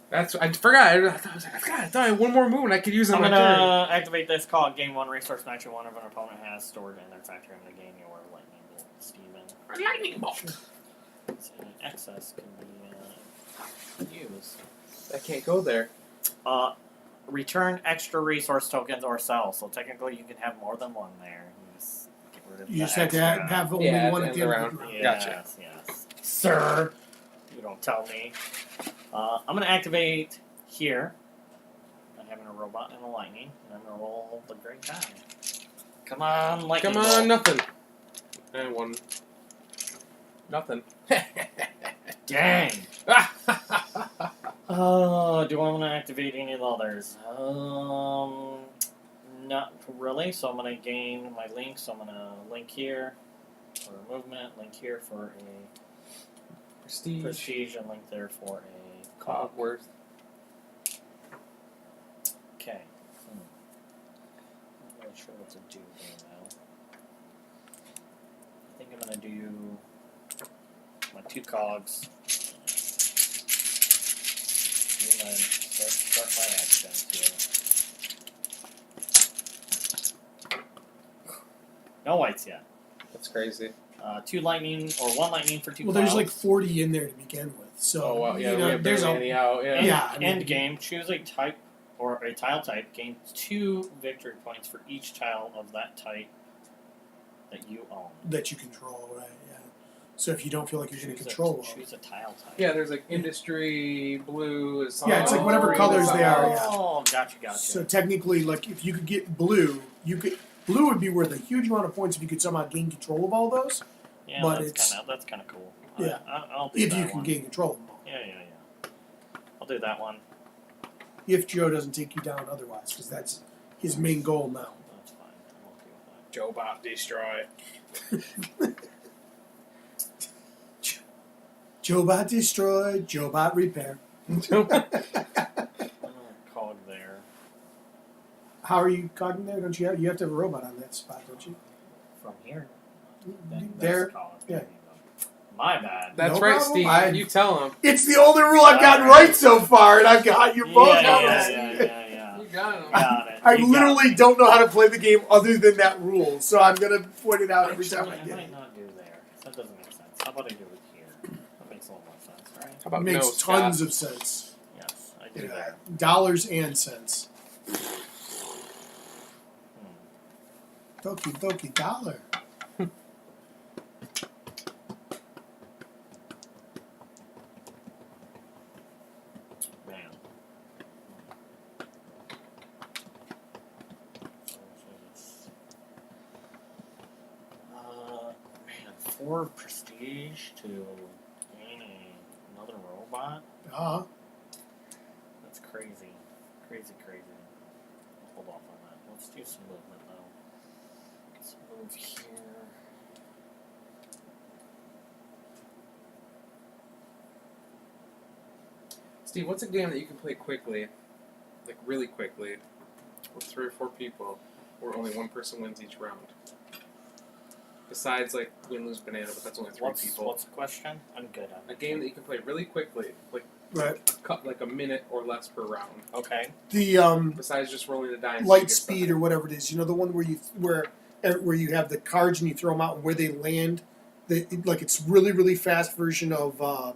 there. That's I forgot. I thought I had one more movement I could use on I'm my turn. gonna activate this call. Gain 1 resource match one of an opponent has stored in their factory. I'm gonna gain your lightning bolt, Steven. Lightning bolt. So any excess can be used. I can't go there. Return extra resource tokens or sell. So technically, you can have more than one there. You just get rid of You the just have to extra. have only Yeah, one at at the the end end of of the the round. round. Gotcha. Yes, sir. You don't tell me. I'm gonna activate here. I'm having a robot and a lightning, and I'm gonna roll the great die. Come on, lightning Come on, bolt. nothing. And one. Nothing. Dang. Oh, do I want to activate any of the others? Not really. So I'm going to gain my link. So I'm going to link here for movement, link here for a prestige, and link there for a cog. Cogworth. Okay. I'm not sure what to do here now. I think I'm going to do my 2 cogs. Start my action here. No whites yet. That's crazy. 2 lightning, or 1 lightning for 2 Well, cogs. there's like 40 in there to begin with. So, Oh, wow. Yeah, you we know, have there's barely a. any out. Yeah. End, Yeah, I mean- end game, choose a type or a tile type, gain 2 victory points for each tile of that type that you own. That you control, right? Yeah. So if you don't feel like you're going to Choose control them. choose a tile type. Yeah, there's like industry, blue, Yeah, it's like whatever green, colors they are, all- yeah. Oh, gotcha. So technically, like if you could get blue, blue would be worth a huge amount of points if you could somehow gain control of all those. Yeah, but that's kind of cool. Yeah. I'll do If that you can one. gain control of them all. Yeah. I'll do that one. If Joe doesn't take you down otherwise, because that's his main goal now. That's fine. I'm okay with Joe Bot destroy. Joe-Bot destroy, Joe-Bot repair. that. I'm gonna cog there. How are you cogging there? Don't you have to have a robot on that spot, don't you? From here. There. That's cog. yeah. There you go. My bad. That's No right, problem. Steve. You tell him. It's the only rule I've gotten right so far, and I've got you both on that. Yeah. You got him. Got it. I You got literally it. don't know how to play the game other than that rule, so I'm gonna point it out every time Actually, I I get might it. not do there. That doesn't make sense. How about I do it here? That makes a little more sense, right? How about It makes no, tons Scott? of sense. Yes, I do Yeah. there. Dollars and cents. Hmm. Doki dollar. Man. Man, 4 prestige to gain another robot? That's crazy. Crazy. Hold off on that. Let's do some movement though. Let's move here. Steve, what's a game that you can play quickly, like really quickly, with 3 or 4 people, where only one person wins each round? Besides, like, win, lose, banana, but that's only 3 people. What's the question? I'm good on A game that you can play really quickly, like Right. like a minute or less per round. Okay. The Besides just rolling the dice. light speed or whatever it is, you know, the one where you have the cards and you throw them out and where they land. Like it's really fast version of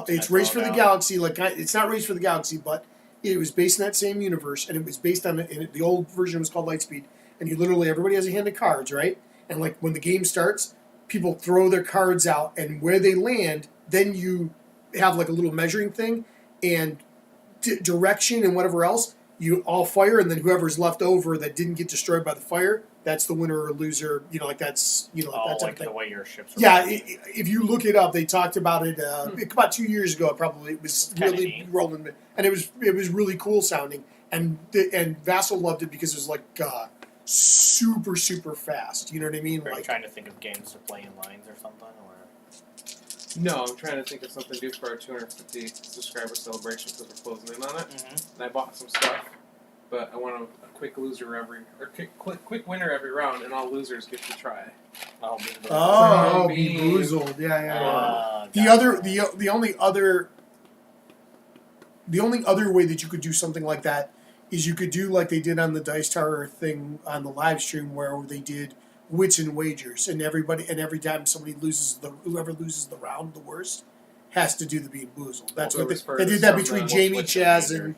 it's Race for the Galaxy. Like it's not Race for the Galaxy, but it was based in that same universe, and it was based on the old version was called Lightspeed. And you literally everybody has a hand of cards, right? And like when the game starts, people throw their cards out, and where they land, then you have like a little measuring thing and direction and whatever else. You all fire, and then whoever's left over that didn't get destroyed by the fire, that's the winner or loser. You know, like that's that type like of thing. the way your ships are Yeah, rolling. if you look it up, they talked about it about 2 years ago. Probably it was Kinda really neat. rolling, and it was really cool sounding. And Vassal loved it because it was like super fast. You know what I mean? Are you Like trying to think of games to play in lines or something? Or No, I'm trying to think of something to do for our 250 subscriber celebration because we're closing in on it. And I bought some stuff, but I want a quick loser quick winner every round, and all losers get to try. I'll be the oh, Beam. Beboozled. Yeah. The gotcha. other the only other way that you could do something like that is you could do like they did on the Dice Tower thing on the live stream where they did wits and wagers, and every time somebody whoever loses the round the worst has to do the Bean Boozled. That's what they did that between What's Jamie, wits and Chaz, wagers?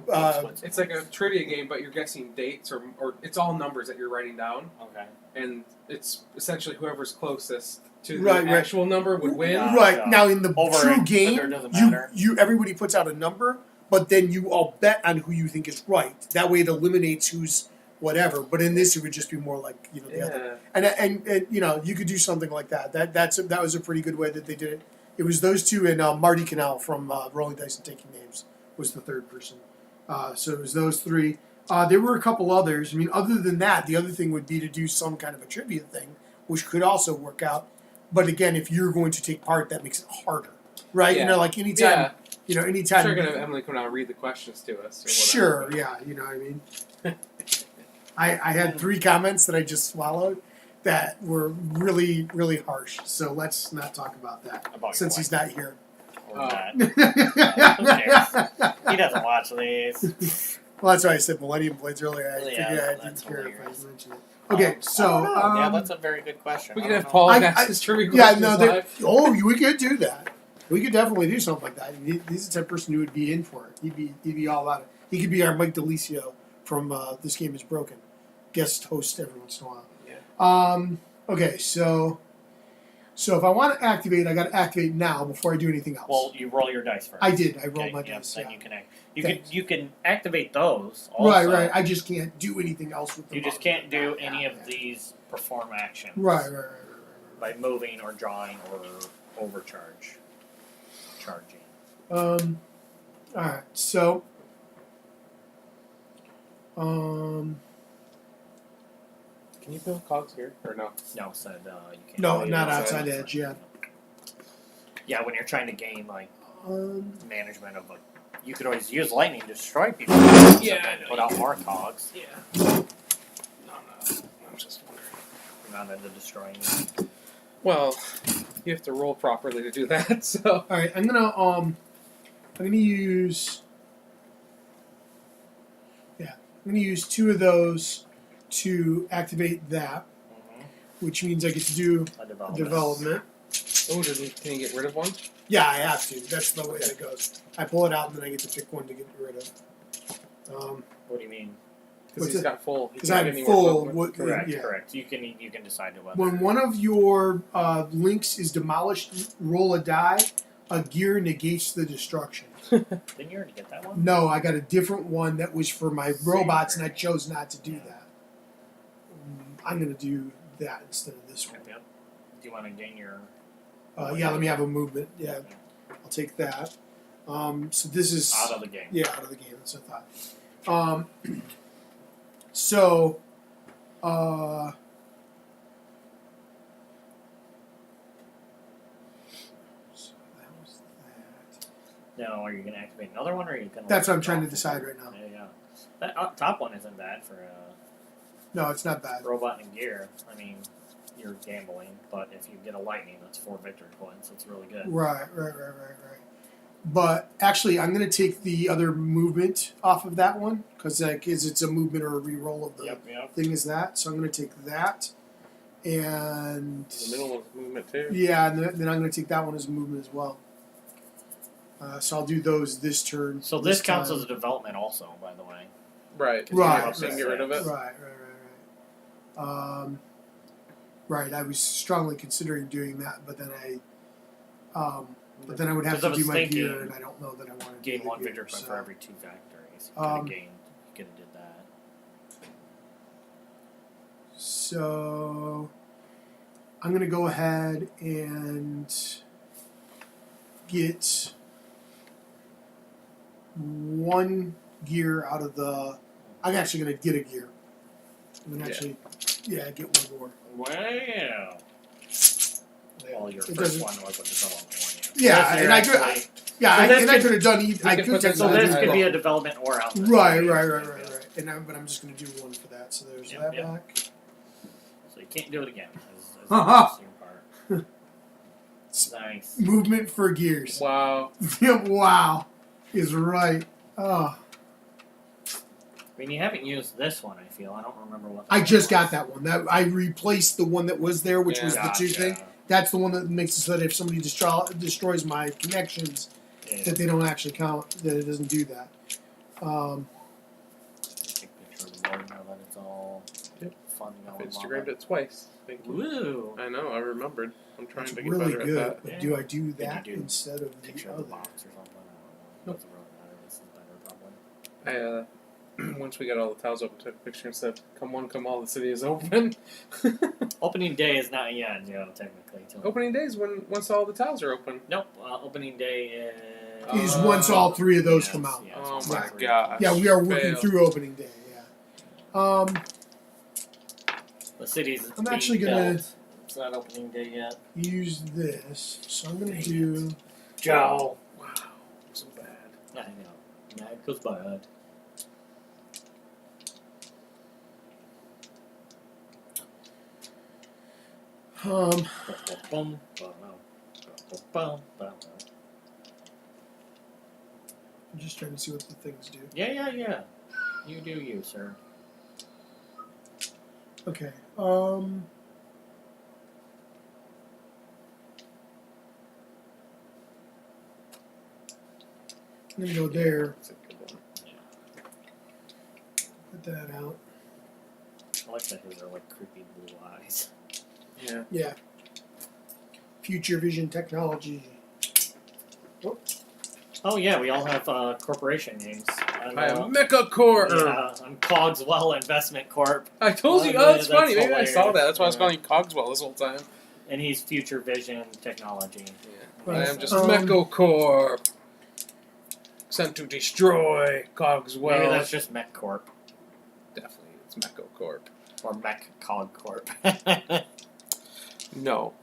and It's like a trivia game, but you're guessing dates, or it's all numbers that you're writing down, Okay. and it's essentially whoever's closest to the Right. actual number would win. Yeah. right now in the Over true it, game, under doesn't matter. you everybody puts out a number, but then you all bet on who you think is right. That way it eliminates who's whatever. But in this, it would just be more like the other. And you could do something like that. That was a pretty good way that they did it. It was those two and Marty Cannell from Rolling Dice and Taking Names was the third person. So it was those three. There were a couple others. I mean, other than that, the other thing would be to do some kind of a trivia thing, which could also work out. But again, if you're going to take part, that makes it harder, right? Yeah. Like anytime, anytime. Sure, gonna have Emily come down and read the questions to us. Or Sure, yeah, you know what I mean. I had 3 comments that I just swallowed that were really, really harsh. So let's not talk about that since he's not here. Or not. Who cares? He doesn't watch these. Well, that's why I said Millennium Blades earlier. I figured I didn't care if I mentioned it. Okay, so yeah, that's a very good question. We could have Paul ask his trivia questions live. We could do that. We could definitely do something like that. He's the type of person who would be in for it. He'd be all about it. He could be our Mike DeLisio from This Game Is Broken, guest host every once in a while. Yeah. Okay, so if I want to activate, I got to activate now before I do anything else. Well, you roll your dice first. I did. I rolled my dice. Then Yeah. you can activate those. Also. Right. I just can't do anything else with them. You just can't do any of these perform actions. Right. By moving or drawing or charging. All right. So, Can you build cogs here or no? No, said you can't. no, do not it. outside edge. Yeah. Yeah, when you're trying to gain management of you could always use lightning to destroy people. Yeah, I know. Put out more cogs. Yeah. No. I'm just wondering. You're not into destroying. Well, you have to roll properly to do that. So. All right. I'm gonna use. Yeah, I'm gonna use 2 of those to activate that, which means I get to do A development. Oh, can you get rid of one? Yeah, I have to. That's the way that goes. I pull it out and then I get to pick one to get rid of. What do you mean? Because he's got full. Because I'm full. Correct. You can decide to whether. When one of your links is demolished, roll a die. A gear negates the destruction. Didn't you already get that one? No, I got a different one that was for my robots, and I chose not to do that. I'm going to do that instead of this one. Yep. Do you want to gain your? Yeah, let me have a movement. Yeah, I'll take that. So this is Out of the game. Yeah, out of the game. That's what I thought. So that was that. Now, are you going to activate another one, or are you going to? That's what I'm trying to decide right now. Yeah. That top one isn't bad for No, it's not bad. robot and gear. I mean, you're gambling, but if you get a lightning, that's 4 victory points. It's really good. Right. But actually, I'm going to take the other movement off of that one because it's a movement or a reroll of the thing is that. So I'm going to take that, and The middle one's movement too. yeah, and then I'm going to take that one as a movement as well. So I'll do those this turn. So this counts as a development, also, by the way. Right. Right. So you can get rid of it. Right. Right. I was strongly considering doing that, but then I would have to do my gear, and I don't know that I want to Gain do 1 the victory gear, point so. for every 2 factories. You could have did that. So I'm going to go ahead and get 1 gear out of the. I'm actually going to get a gear. I'm going to get 1 more. Wow. Well, your It first doesn't- one was a development one. Yeah, So and you're I could. actually- I could have done either. I can could put this So on this the could be title. a development or out. Right. But I'm just going to do 1 for that. So there's Yep, that yep. back. So you can't do it again. Ha-ha. Your part. Nice. Movement for gears. Wow. Wow, is right. Oh, I mean, you haven't used this one, I feel. I don't remember what. I just got that one. That I replaced the one that was there, which was the 2 thing. That's the one that makes it so that if somebody destroys my connections, that they don't actually count. That it doesn't do that. Take a picture of the board now that it's all fun I've going Instagrammed it twice. Thank you. Woo! I know. I remembered. I'm trying It's to get really better good. at that. But do I do Then that you do instead of Picture the of the other? box or something. I don't know. Doesn't really matter. This is better, probably. once we got all the tiles open, took a picture and said, "Come one, come all, the city is open." Opening day is not yet, technically. Opening day is once all the tiles are open. Nope. Opening day Is once all 3 of those yes, come out. yes, Oh once my all three. gosh. Yeah, we are working Fail. through opening day. Yeah. The city's I'm being actually gonna- built. It's not opening day yet. Use this. So I'm gonna Dang do. Joe. Wow, so bad. I know. Mad goes bad. Um, Bum, bum, bum, bum. I'm just trying to see what the things do. Yeah. You do you, sir. Okay. I'm gonna go there. That's a good one. Put that out. I like that his are like creepy blue eyes. Yeah. Yeah. Future vision technology. Oh yeah, we all have corporation names. I am MechaCorp. I'm Cogswell Investment Corp, I told you. Oh, Oh, that's that's funny. Maybe I saw hilarious. that. That's why I was Yeah. calling you Cogswell this whole time. and he's Future Vision Technology. Yeah. I am just Um, MechaCorp. Sent to destroy Cogswell. Maybe that's just Mech Corp Definitely, it's MechaCorp. or Mech Cog Corp. No.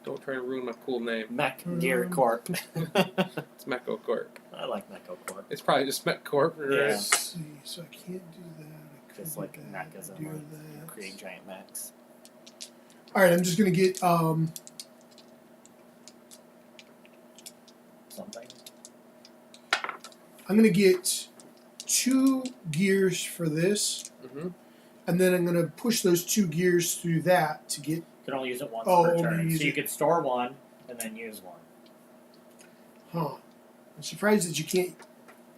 Don't try to ruin my cool name. Mech Gear Corp. It's MechaCorp. I like Mecho Corp. It's probably just MechCorp, right? Yeah. Let's see. So I can't do that. I could Just do like that. mech as in do like that. create giant mechs. All right. I'm just gonna get Something. I'm gonna get 2 gears for this, Mm-hmm. and then I'm gonna push those 2 gears through that to get. You can only use it once Oh, per only turn. use So you it- could store one and then use one. Huh. I'm surprised that you can't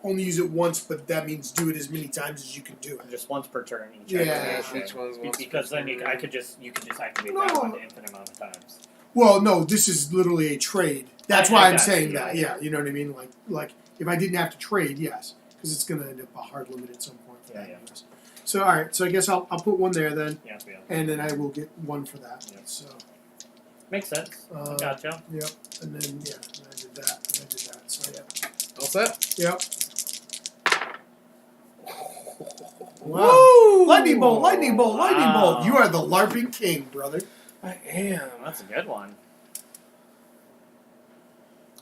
only use it once, but that means do it as many times as you can do it. Just once per turn each. Yeah, activation. each one's once Because per then you turn. could just activate No. that one an infinite amount of times. Well, no, this is literally a trade. That's I why I'm got saying you, that. yeah. Yeah, you know what I mean. Like if I didn't have to trade, yes, because it's gonna end up a hard limit at some point. For Yeah, that yeah. anyways. So all right, so I guess I'll put one there then, Yeah. and then I will get one for that. Yeah. So Makes sense. Uh, Gotcha. yep, and then yeah, and I did that, and I did that. So yeah, All set? yep. Woo! Lightning bolt, lightning bolt, lightning bolt. Wow. You are the LARPing king, brother. I am. That's a good one.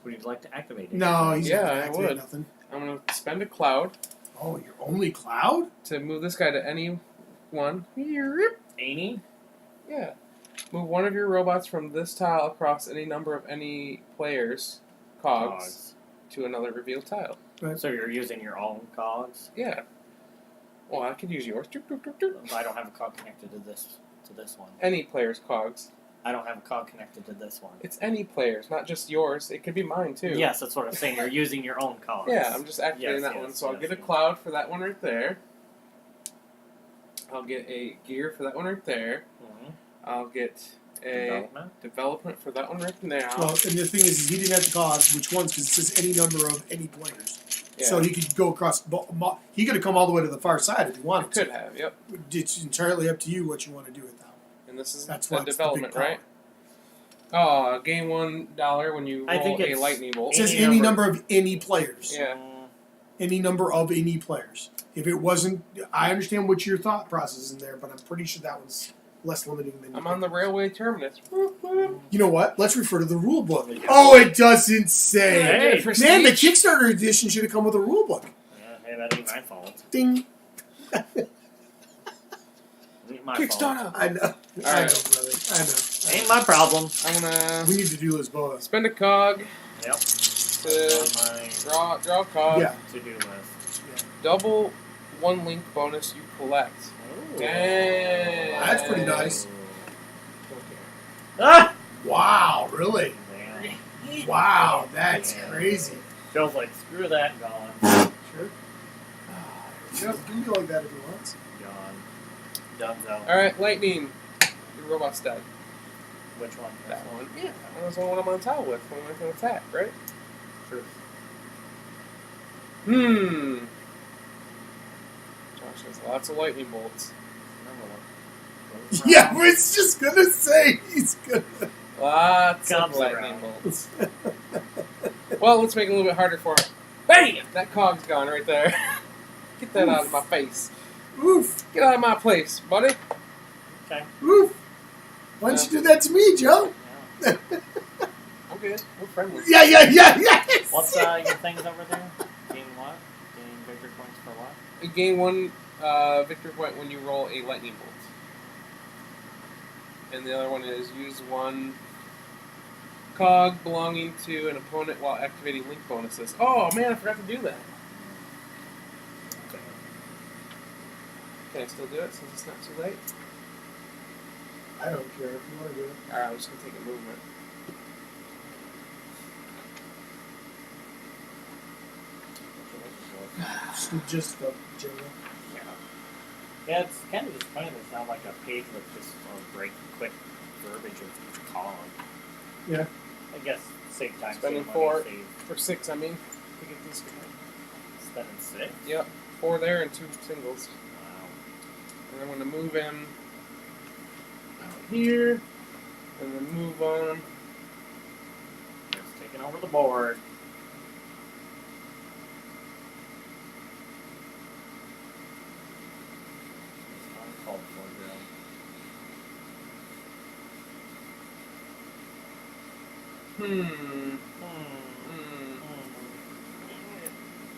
Would you like to activate it? No, he's Yeah, not gonna I activate would. nothing. I'm going to spend a cloud Oh, you're only cloud? to move this guy to any one. Amy? Yeah. Move one of your robots from this tile across any number of any players' cogs to another revealed tile. So you're using your own cogs? Yeah. Well, I could use yours. I don't have a cog connected to this one. Any player's cogs. I don't have a cog connected to this one. It's any player's, not just yours. It could be mine too. Yes, that's what I'm saying. You're using your own cogs. Yeah, I'm just activating Yes, that one. yes, So I'll yes, get a yes. cloud for that one right there. I'll get a gear for that one right there. Mhm. I'll get a Development? development for that one right now. Well, and the thing is he didn't have to call out which ones because it says any number of any players. Yeah. So he could go across. He could have come all the way to the far side if he wanted Could to. have, yep. It's entirely up to you what you want to do with that one. And this is That's the why it's the development, big power. right? Oh, gain $1 when you I roll think a it's- lightning bolt. It says Any any number- number of any players. Yeah. Any number of any players. If it wasn't, I understand what your thought process is in there, but I'm pretty sure that was less limiting than. I'm on the railway terminus. You know what? Let's refer to the rule book. Yeah. Oh, it doesn't say. Hey, Prestige. Man, the Kickstarter edition should have come with a rule book. Yeah, hey, that ain't my fault. Ding. Ain't my fault. Kickstarter. I know. I right. know, brother. I know. Ain't my problem. I'm gonna We need to do Lisboa. spend a cog Yep. to On my draw a cog. Yeah. to-do list. Double one link bonus you collect. Ooh. Dang. That's pretty nice. Ah! Wow, really? Damn. Wow, that's Yeah. crazy. Feels like screw that, gone. Sure. You can be like that if you want. Gone. Dunzo. Alright, lightning. Your robot's dead. Which one? That one. Yeah. That was the one I'm on tile with when we went to attack, right? True. Josh has lots of lightning bolts. Remember what goes Yeah, around I was just gonna say he's gonna. Lots comes of lightning around. bolts. Well, let's make it a little bit harder for him. Bam! That cog's gone right there. Get that out of my face. Oof, Get out of my place, buddy. Okay. oof. Why don't you do that to me, Joe? Yeah. I'm good. We're friendly. Yeah. What's your things over there? Gain what? Gain victory points for what? You gain one victory point when you roll a lightning bolt. And the other one is use one cog belonging to an opponent while activating link bonuses. Oh man, I forgot to do that. Can I still do it since it's not too late? I don't care if you want to do it. Alright, I'm just gonna take a movement. Just the general. Yeah, it's kind of just funny. There's not like a page with just a break quick verbiage of each column. Yeah. I guess save time. Spending save 4 money, save for 6, I mean, to get this guy. spending 6. Yep, 4 there and 2 singles. Wow. And I'm gonna move him out here, and then move on. Just taking over the board. Uncalled for, Joe. Hmm.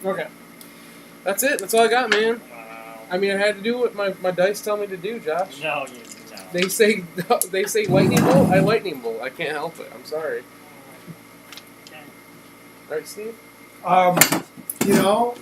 Hmm. Okay. That's it. That's all I got, man. Wow. I mean, I had to do what my dice tell me to do, Josh. No, no. They say lightning bolt. I lightning bolt. I can't help it. I'm sorry. Okay. Right, Steve? You know,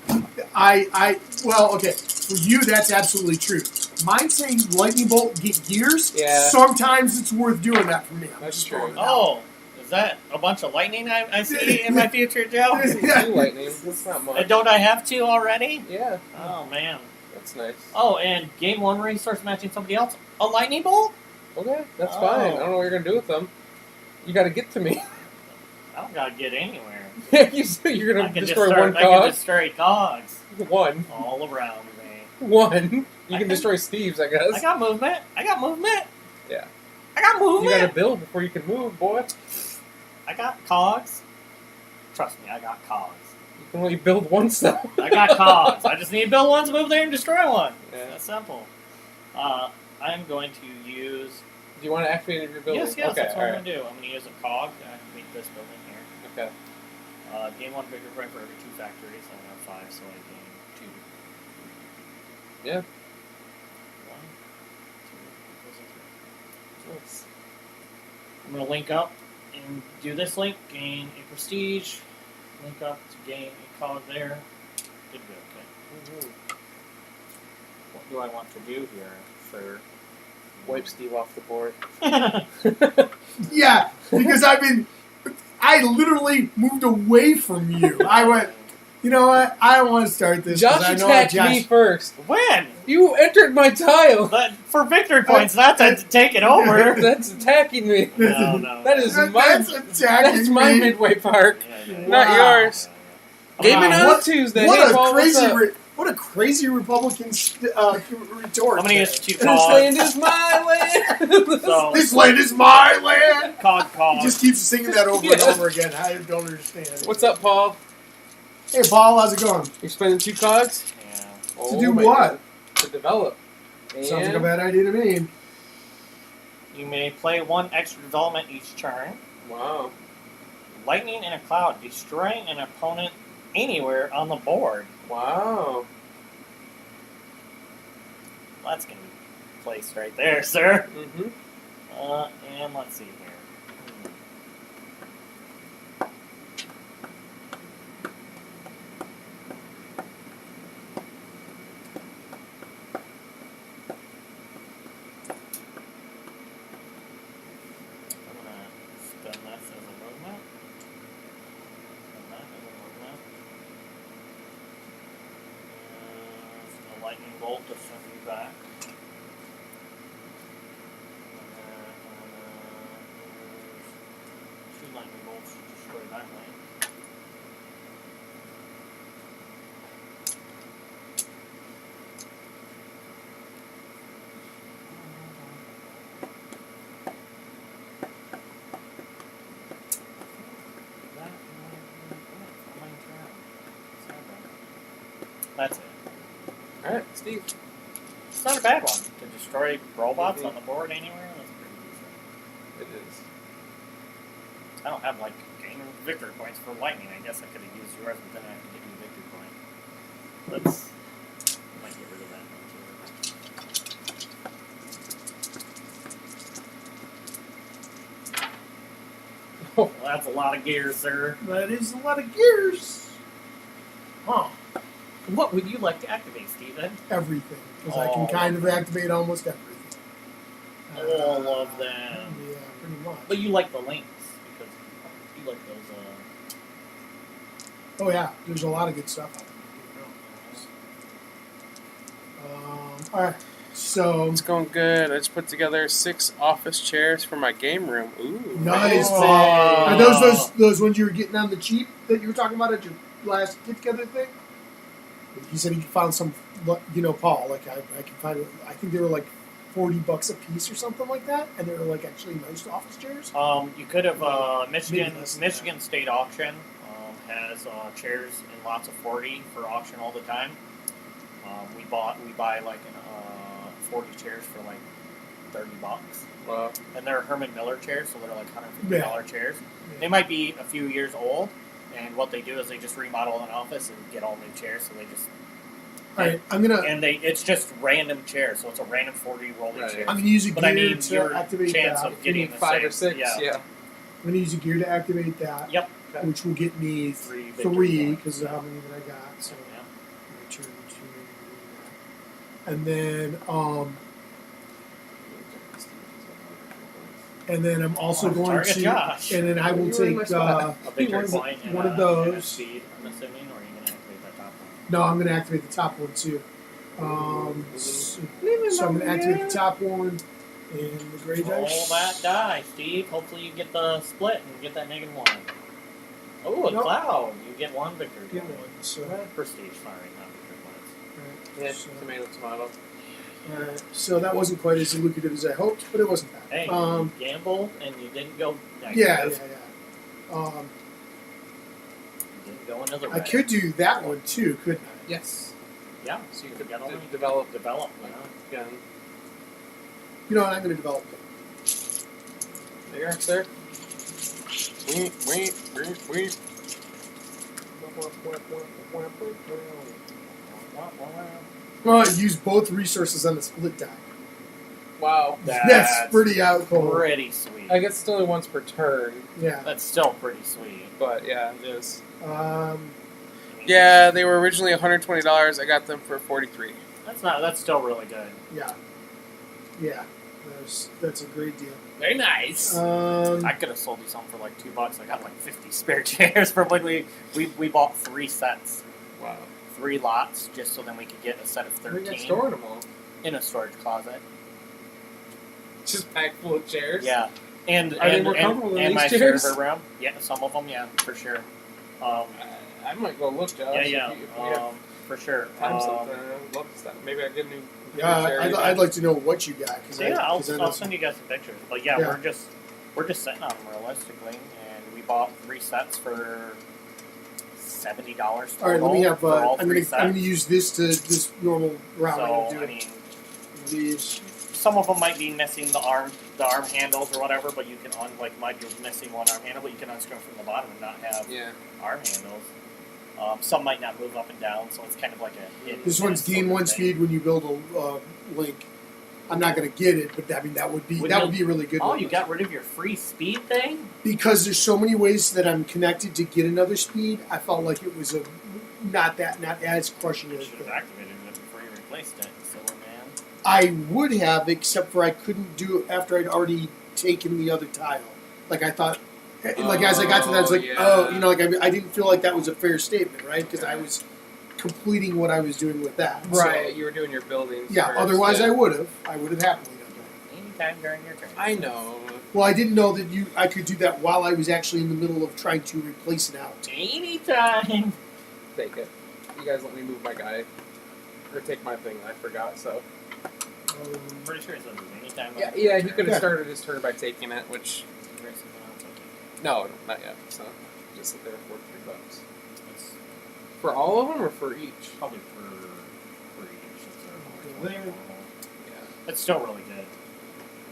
well, okay. For you, that's absolutely true. Mine saying lightning bolt get gears. Yeah. Sometimes it's worth doing that for me. I'm That's just true. throwing it out. Oh, is that a bunch of lightning I see in my future, Joe? Yeah. 2 lightning. That's not much. Don't I have 2 already? Yeah. Oh, man. That's nice. Oh, and game 1 resource matching somebody else. A lightning bolt? Okay, that's Oh. fine. I don't know what you're gonna do with them. You got to get to me. I don't gotta get anywhere. You're I gonna can destroy one I can cog. destroy cogs One. all around me. One. You I can can- destroy Steve's, I I guess. got movement. I got movement. Yeah. I got You movement. gotta build before you can move, boy. I got cogs. Trust me, I got cogs. You can only build one cell. I got cogs. I just need to build one to move there and destroy one. Yeah. That's simple. I'm going to use. Do you want to activate any of your buildings? Yes, okay, that's what I'm alright. going to do. I'm going to use a cog to activate this building here. Okay. Gain 1 victory point for every 2 factories. I have 5, so I gain 2. Yeah. 1, 2, Nice. I'm going to link up and do this link. Gain a prestige. Link up to gain a cog there. Did good. Okay. What do I want to do here, sir? Wipe Steve off the board. Yeah, because I literally moved away from you. I went, you know what? I don't want to start this. 'cause Josh I know attacked Josh, me first. When? You entered my tile. But for victory points, not to take it over. That's attacking me. No, no. That is That's my. attacking That's my me. Midway Park. Yeah. Not Wow. yours. Gaming on What- Tuesday. What Hey, a Paul, what's crazy, up? what a crazy Republican retort. I'm going to use 2 This land cogs. is my land. So, This land is my land. cog. He just keeps singing that over and Yeah. over again. I don't understand. What's up, Paul? Hey, Paul, how's it going? You're spending 2 cogs Yeah. To Oh do my what? God. To develop. Sounds like a And- bad idea to me. You may play 1 extra development each turn. Wow. Lightning in a cloud, destroying an opponent anywhere on the board. Wow. Well, that's going to be placed right there, sir. Mm-hmm. And let's see here. I'm going to spin this as a movement. Spin that as a movement. A lightning bolt to send you back. Two lightning bolts to destroy that lane. That's it. All right, Steve. It's not a bad one. To destroy robots on the board anywhere, that's pretty decent. It is. I don't have, like, gain victory points for lightning. I guess I could have used yours, but then I have to get you victory point. Let's... I might get rid of that one, too. Well, that's a lot of gears, sir. That is a lot of gears. Huh. What would you like to activate, Steven? Everything. Because I can kind of activate almost everything. All of them. Yeah, pretty much. But you like the links, because you like those, Oh yeah, there's a lot of good stuff out there. Alright, so... It's going good. I just put together 6 office chairs for my game room. Ooh. Nice. Oh. Are those ones you were getting on the cheap that you were talking about at your last get-together thing? He said he found some, Paul, like I can find, I think they were like $40 a piece or something like that, and they were like actually nice office chairs. You could have Michigan less than Michigan State Auction has chairs in lots of 40 for auction all the time. We buy like 40 chairs for like $30, Wow. and they're Herman Miller chairs, so they're like $150 chairs. They might be a few years old, and what they do is they just remodel an office and get all new chairs. So they just Alright, I'm gonna it's just random chairs, so it's a random 40 rolling Right. chair. I'm gonna use a But I gear mean, to your activate chance that. of You getting need the 5 same, or 6. Yeah. I'm gonna use a gear to activate that. Yep. Which will get me Three victory three points. because of how many that I got. So Yeah. turn two, and then I'm also going Target to, Josh. and then I will You were in my take spot. A victory one of point and one of and a those. speed, I'm assuming, or are you going to activate that top one? No, I'm going to activate the top one too. So I'm going to activate the top one and the gray Roll dice. that die, Steve. Hopefully you get the split and get that -1. Oh, a Nope. cloud. You get 1 victory Get point. one. So, Prestige, sorry, not victory points. Yeah. so, Tomato. so that wasn't quite as lucrative as I hoped, but it wasn't bad. Hey, you gambled and you didn't go negative. Yeah. You didn't go into the I red. could do that one too, couldn't I? Yes. Yeah, So you could get only develop develop. again. You know what? I'm going to develop it. There, sir. Wait. Well, I use both resources on the split die. Wow. That's pretty out cold. Pretty sweet. I guess it's only once per turn, Yeah. That's still pretty sweet. but yeah, it is. Yeah. They were originally $120. I got them for $43. That's still really good. Yeah. That's a great deal. Very nice. I could have sold you some for like $2. I got like 50 spare chairs from when we bought 3 sets, Wow. 3 lots, just so then we could get a set of Where you 13 storing them all? in a storage closet. Just packed full of chairs. Yeah, and Are they more comfortable than and these my chairs? server room. Yeah, some of them. Yeah, for sure. I might go look, Josh. Yeah, If we have for sure. time sometime, I'd love to start. Maybe I get a new. I'd like to know what you got. So yeah, I'll send you guys some pictures. But yeah, Yeah. we're just sitting on them realistically, and we bought 3 sets for $70 total. All right, let me have. for all I'm 3 going sets. to use this normal route. I'm So gonna do I mean, these. some of them might be missing the arm handles or whatever, but you can might be missing one arm handle, but you can unscrew them from the bottom and not have Yeah. arm handles. Some might not move up and down, so it's kind of like a hidden This one's sort gain of 1 thing. speed when you build a link. I'm not going to get it, but I mean that would be a really good. Oh, one. you got rid of your free speed thing? Because there's so many ways that I'm connected to get another speed. I felt like it was not as crushing You as should have activated it before you replaced it, silly man. I would have, except for I couldn't do it after I'd already taken the other tile. Like I thought, as I got to that, I was like, yeah. I didn't feel like that was a fair statement, right? Because I was completing what I was doing with that. Right. So, You were doing your buildings. yeah. first, Otherwise, yeah. I would have happily done that. Anytime during your turn. I know. Well, I didn't know that I could do that while I was actually in the middle of trying to replace it out. Anytime. Take it. You guys let me move my guy, or take my thing. I forgot. So. I'm pretty sure it says anytime. Yeah. He could have Yeah. started his turn by taking it, which no, not yet. So just sit there for $43. For all of them or for each? Probably for each. Go there. Yeah, It's still really good.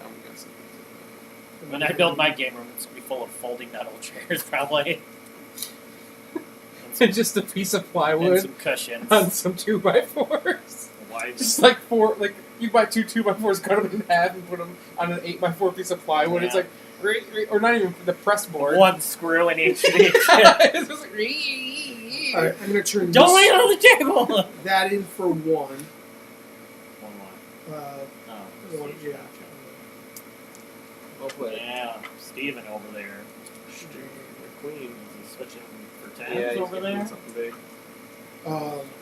I'm guessing. When I build my game room, it's gonna be full of folding metal chairs, probably. And just a piece of And plywood some cushions. on some 2x4s. Why Just like four, like you buy two 2x4s, cut them in half, and put them on an 8x4 piece of plywood. It's Yeah. like, or not even the press board. one screw in each of each. It's just like, All right, I'm going to turn Don't lay this, it on the table! that in for 1. One line. Oh, One, prestige, yeah. Well played. Yeah, Steven over there. Queen. Is he switching for Yeah, tens he's over gonna do there? something big.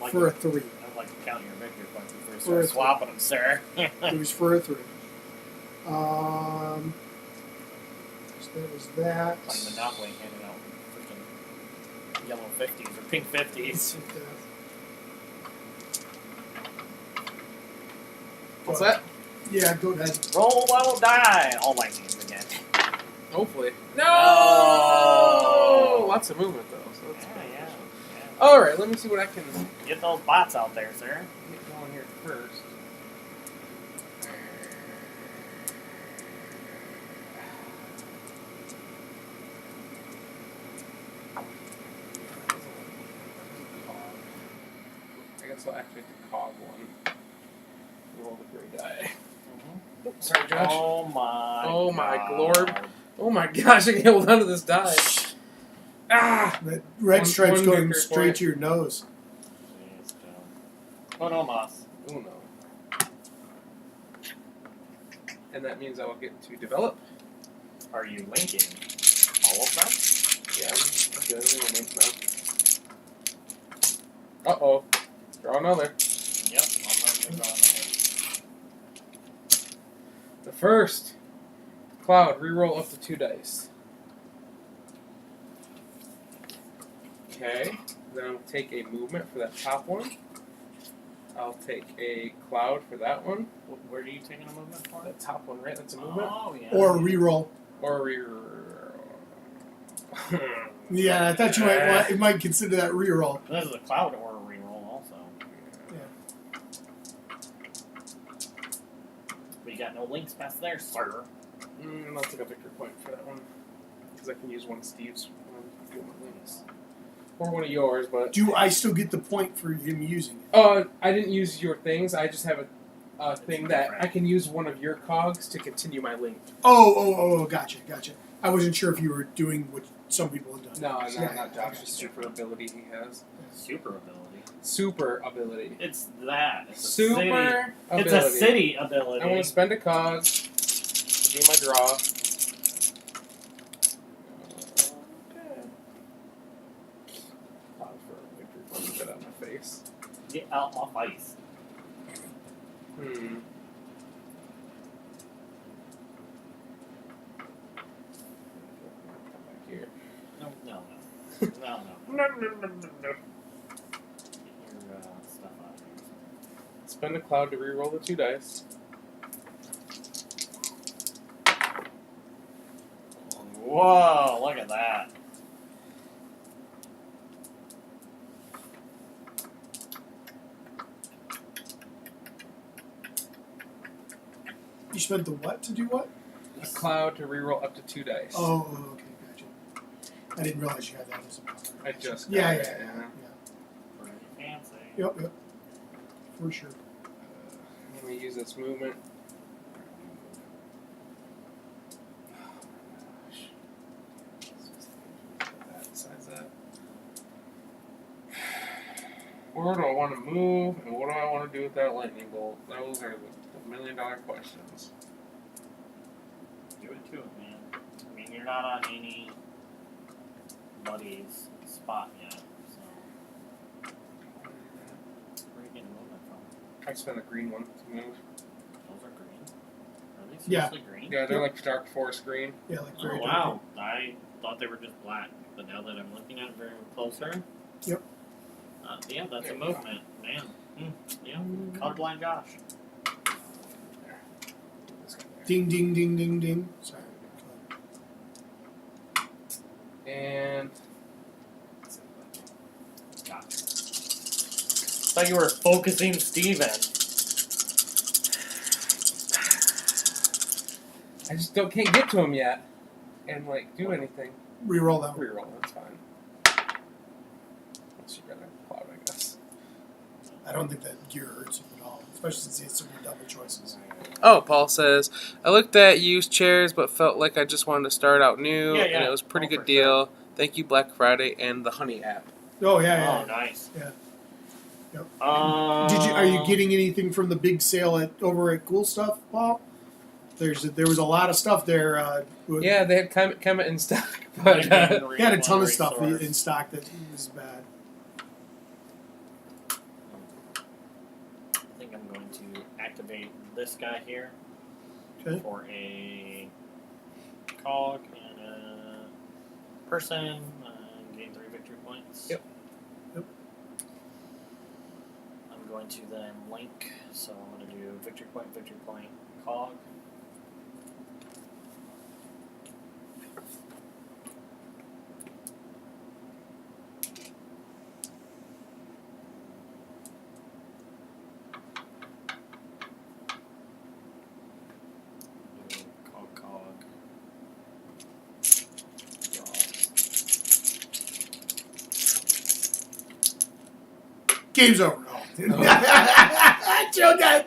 Like For a it. 3. I'd like to count your victory points before you For start a- swapping them, sir. It was for a 3. So that was that. Playing Monopoly, handing out freaking yellow 50s or pink 50s. What's that? Yeah, go ahead. Roll, level, die! All lightnings again. Hopefully. No! Oh. Lots of movement, though. So that's Yeah. Alright, let me see what I can Get those bots out there, sir. get going here first. I guess I'll activate the cog one. Roll the gray die. Oops, sorry, Josh. Oh my my God. glorb. Oh my gosh, I can hold on to this die. Ah! That red One- stripe's one going victory straight point. to your nose. Jeez, Joe. Oh no, Moss. Oh no. And that means I will get to develop. Are you linking all of them? Yeah, I'm good. I'm gonna make now. Uh-oh. Draw another. Yep, I'm not gonna draw another. The first. Cloud, reroll up to 2 dice. Okay. Then I'll take a movement for that top one. I'll take a cloud for that one. Where are you taking a movement for? That top one, right? That's a movement. Oh, yeah. Or reroll. Or reroll. Yeah, I thought you might consider that reroll. This is a cloud or a reroll also. But you got no links past there, sir. I'll take a victory point for that one. Because I can use one of Steve's links. Or one of yours, but... Do I still get the point for him using it? I didn't use your things. I just have a thing that different. I can use one of your cogs to continue my link. Oh, gotcha. I wasn't sure if you were doing what some people have done. No, Yeah, not Josh's gotcha. super ability he has. Super ability. Super ability. It's that. It's a Super city. ability. It's a city ability. I want to spend a cog to do my draw. Okay. Pause for a victory point to get out my face. Get out off ice. Come back here. No. No. No, no, no, no. Get your stuff out of here. Spend a cloud to reroll the 2 dice. Whoa, look at that. You spent the what to do what? A cloud to reroll up to 2 dice. Oh, okay, gotcha. I didn't realize you had that as a power. I just Yeah. got it, Pretty fancy. Yep. For sure. Let me use this movement. Besides that. Where do I want to move, and what do I want to do with that lightning bolt? Those are the million-dollar questions. Do it to it, man. I mean, you're not on anybody's spot yet, so. Where are you getting movement from? I spent a green one to move. Those are green. Are they Yeah. seriously green? Yeah, they're like dark forest green. Yeah, like Oh, very wow. I thought they were just black, but now that I'm looking at it very closer. Yep. Yeah, that's There a you go. movement, man. Yeah, colorblind Josh. There. This guy there. Ding, ding, ding, ding, ding. Sorry. And Gotcha. thought you were focusing Steven. I just can't get to him yet, and like do anything. Reroll that one. Reroll, that's fine. Unless you rather cloud, I guess. I don't think that gear hurts him at all, especially since he has so many double choices. Oh, Paul says, I looked at used chairs, but felt like I just wanted to start out new, Yeah, and it was a pretty Oh, good for deal. Thank you, Black Friday and the Honey app. Oh yeah, Oh, nice. Yeah. Yep. Yeah. Are you getting anything from the big sale over at Cool Stuff, Paul? There was a lot of stuff there. Yeah, they had Kemet in stock, but they had a ton of stuff in stock that was bad. I think I'm going to activate this guy here for a cog and a person. Gain 3 victory points. Yep. I'm going to then link, so I'm going to do victory point, cog. Cog. Game's over. Joe got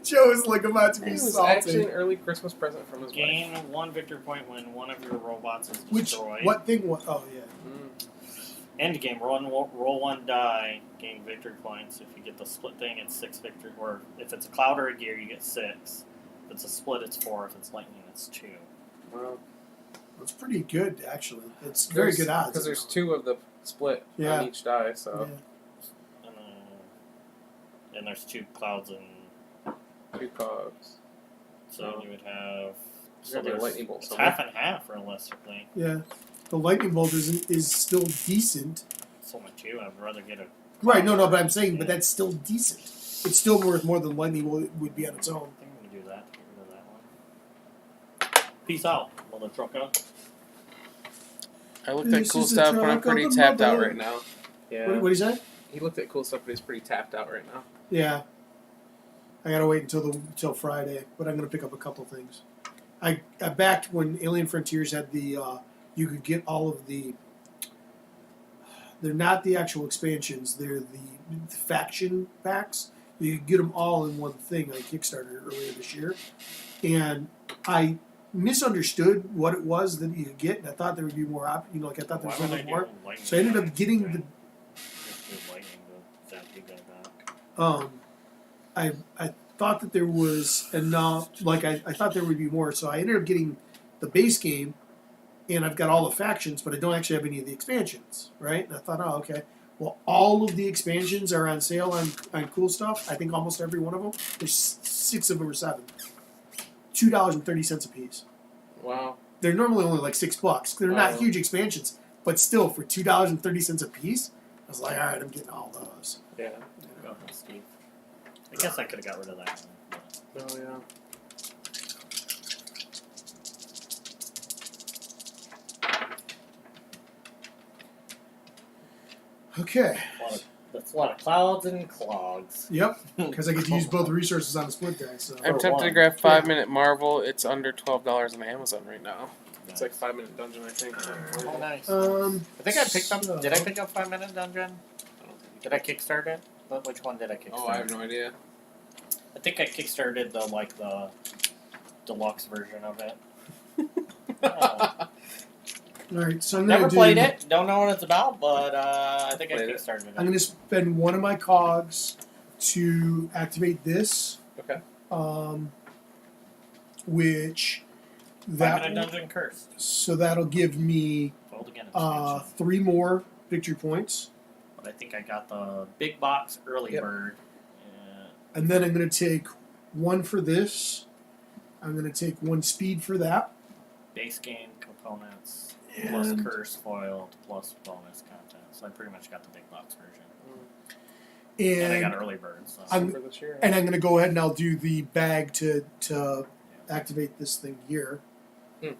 Joe is like about to be it was salty. actually an early Christmas present from his wife. Gain 1 victory point when one of your robots is Which destroyed. what thing? What? Oh yeah. End game. Roll 1 die. Gain victory points. If you get the split thing, it's 6 victory. Or if it's a cloud or a gear, you get 6. If it's a split, it's 4. If it's lightning, it's 2. Well, That's pretty good actually. It's very good odds because there's 2 of the split on each die. So and there's 2 clouds and 2 cogs. so you would have. So There's there's lightning bolt. it's So half and half realistically. Yeah. The lightning bolt is still decent. So much too. I'd rather get a. Right. No. But I'm saying, but that's still decent. It's still worth more than lightning would be on its own. I think I'm gonna do that. Get rid of that one. Peace out, mother trucker. I looked at This cool is a stuff, but I'm truck pretty of a tapped out mother. right now. Yeah. What do you say? He looked at cool stuff, but he's pretty tapped out right now. Yeah. I gotta wait until Friday, but I'm gonna pick up a couple things. I backed when Alien Frontiers had the you could get all of the. They're not the actual expansions; they're the faction packs. You could get them all in one thing on Kickstarter earlier this year, and I misunderstood what it was that you could get, and I thought there would be more I thought there was a little more. So I ended up getting the. I thought that there was enough. Like I thought there would be more, so I ended up getting the base game, and I've got all the factions, but I don't actually have any of the expansions, right? And I thought, oh, okay. Well, all of the expansions are on sale on Cool Stuff. I think almost every one of them. There's 6 of them or 7. $2.30 a piece. Wow. They're normally only like $6. They're not huge expansions, but still for $2.30 a piece, I was like, all right, I'm getting all those. Yeah. Go ahead, Steve. I guess I could have got rid of that one. Oh yeah. Okay. That's a lot of clouds and clogs. Yep. Because I get to use both resources on a split die. So. I'm tempted to grab 5-minute Marvel. It's under $12 on Amazon right now. It's like 5-minute dungeon, I think. Oh, nice. I think I picked up. Did I pick up 5-minute dungeon? Did I kickstart it? Which one did I kickstart? Oh, I have no idea. I think I kickstarted the deluxe version of it. All right, so I'm gonna Never played it. Don't know what it's about, but I think I kickstarted it. I'm gonna spend one of my cogs to activate this. Okay. Which 5-minute dungeon cursed. So that'll give me Fold again. 3 more victory points. But I think I got the big box early bird. And then I'm going to take 1 for this. I'm going to take 1 speed for that. Base game components plus curse foiled plus bonus content. So I pretty much got the big box version. And I got early bird. So. I'm going to go ahead and I'll do the bag to activate this thing here. I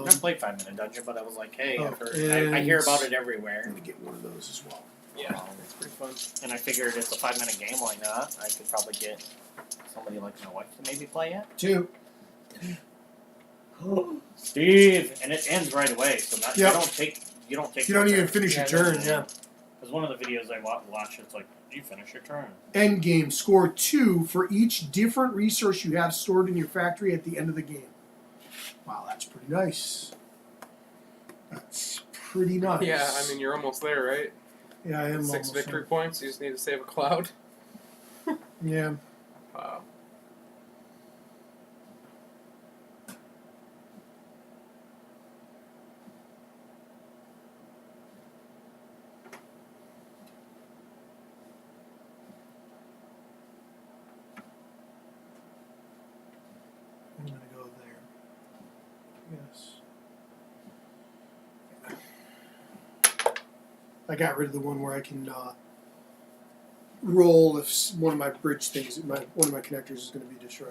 played 5-minute dungeon, but I was like, hey, I hear about it everywhere. I'm going to get one of those as well. Yeah, it's pretty fun. And I figured it's a 5-minute game. Why not? I could probably get somebody like my wife to maybe play it. 2. Steve, and it ends right away, so that, Yep. you don't take. You You don't even finish your turn. no. Yeah. Because one of the videos I watched, it's like, you finish your turn. End game. Score 2 for each different resource you have stored in your factory at the end of the game. Wow, that's pretty nice. That's pretty nice. Yeah, I mean, you're almost there, right? Yeah, I am 6 almost victory there. points. You just need to save a cloud. Yeah. Wow. I'm gonna go there. Yes. I got rid of the one where I can roll if one of my bridge things, one of my connectors is going to be destroyed.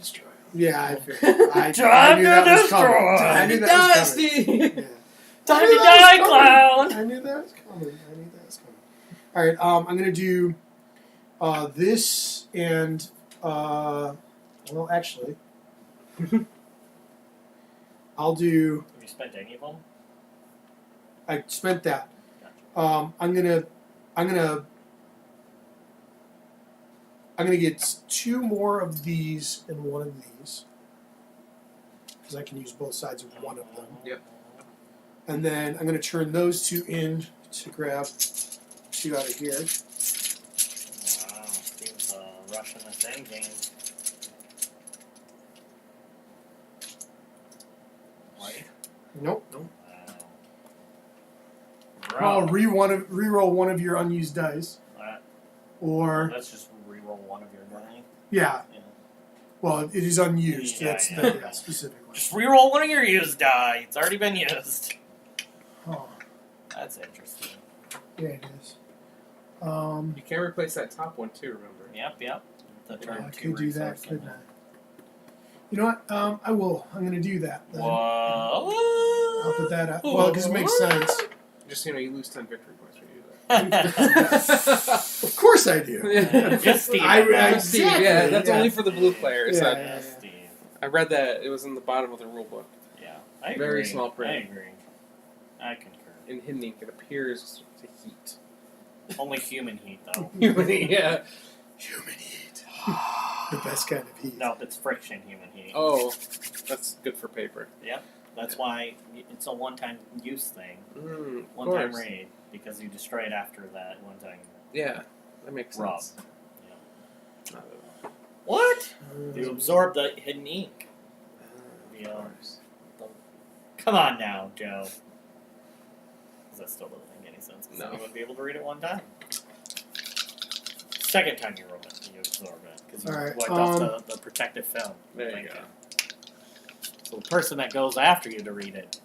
Destroy. Yeah, I figured. I Time knew to that was destroy. coming. I knew that was coming. Steve! Yeah. Time I to knew that die, was coming. clown! I knew that was coming. All right, I'm going to do this and well, actually, I'll do. Have you spent any of them? I spent that. Gotcha. I'm gonna get 2 more of these and 1 of these because I can use both sides of one of them. Yep. And then I'm gonna turn those 2 in to grab 2 out of here. Wow, Steve's rushing this end game. Right? Nope. Wow. I'll re-roll one of your unused dice, or Let's just reroll one of your money. yeah. Yeah. Well, it is unused. Yeah, That's yeah. the specifically. Just reroll one of your used die. It's already been used. Oh, That's interesting. yeah, it is. You can replace that top one, too, remember? Yep. The turn I 2 could do that, resource. couldn't I? You know what? I will. I'm going to do that. Then. Whoa. I'll put that out. Well, because it makes sense. Just, you lose 10 victory points when you do that. Of course I do. Just Steve. Steve, yeah, that's only for the blue players. Yeah, That- yeah. Yes, Steve. I read that. It was in the bottom of the rule book. Yeah. I agree. Very small print. I agree. I concur. In hidden ink, it appears to heat. Only human heat, though. Yeah. Human heat. The best kind of heat. No, it's friction human heat. Oh, that's good for paper. That's why it's a one-time use thing. Of One-time course. raid. Because you destroy it after that one-time Yeah, that makes rub. sense. Yeah. Not at all. What? Uh, You absorb the hidden ink. Of course. Come on now, Joe. That still doesn't make any sense. Because No. anyone would be able to read it one time. Second time you roll it, you absorb it. Because you Alright, wiped off the protective film. There you Thank go. So the person that goes after you to read it,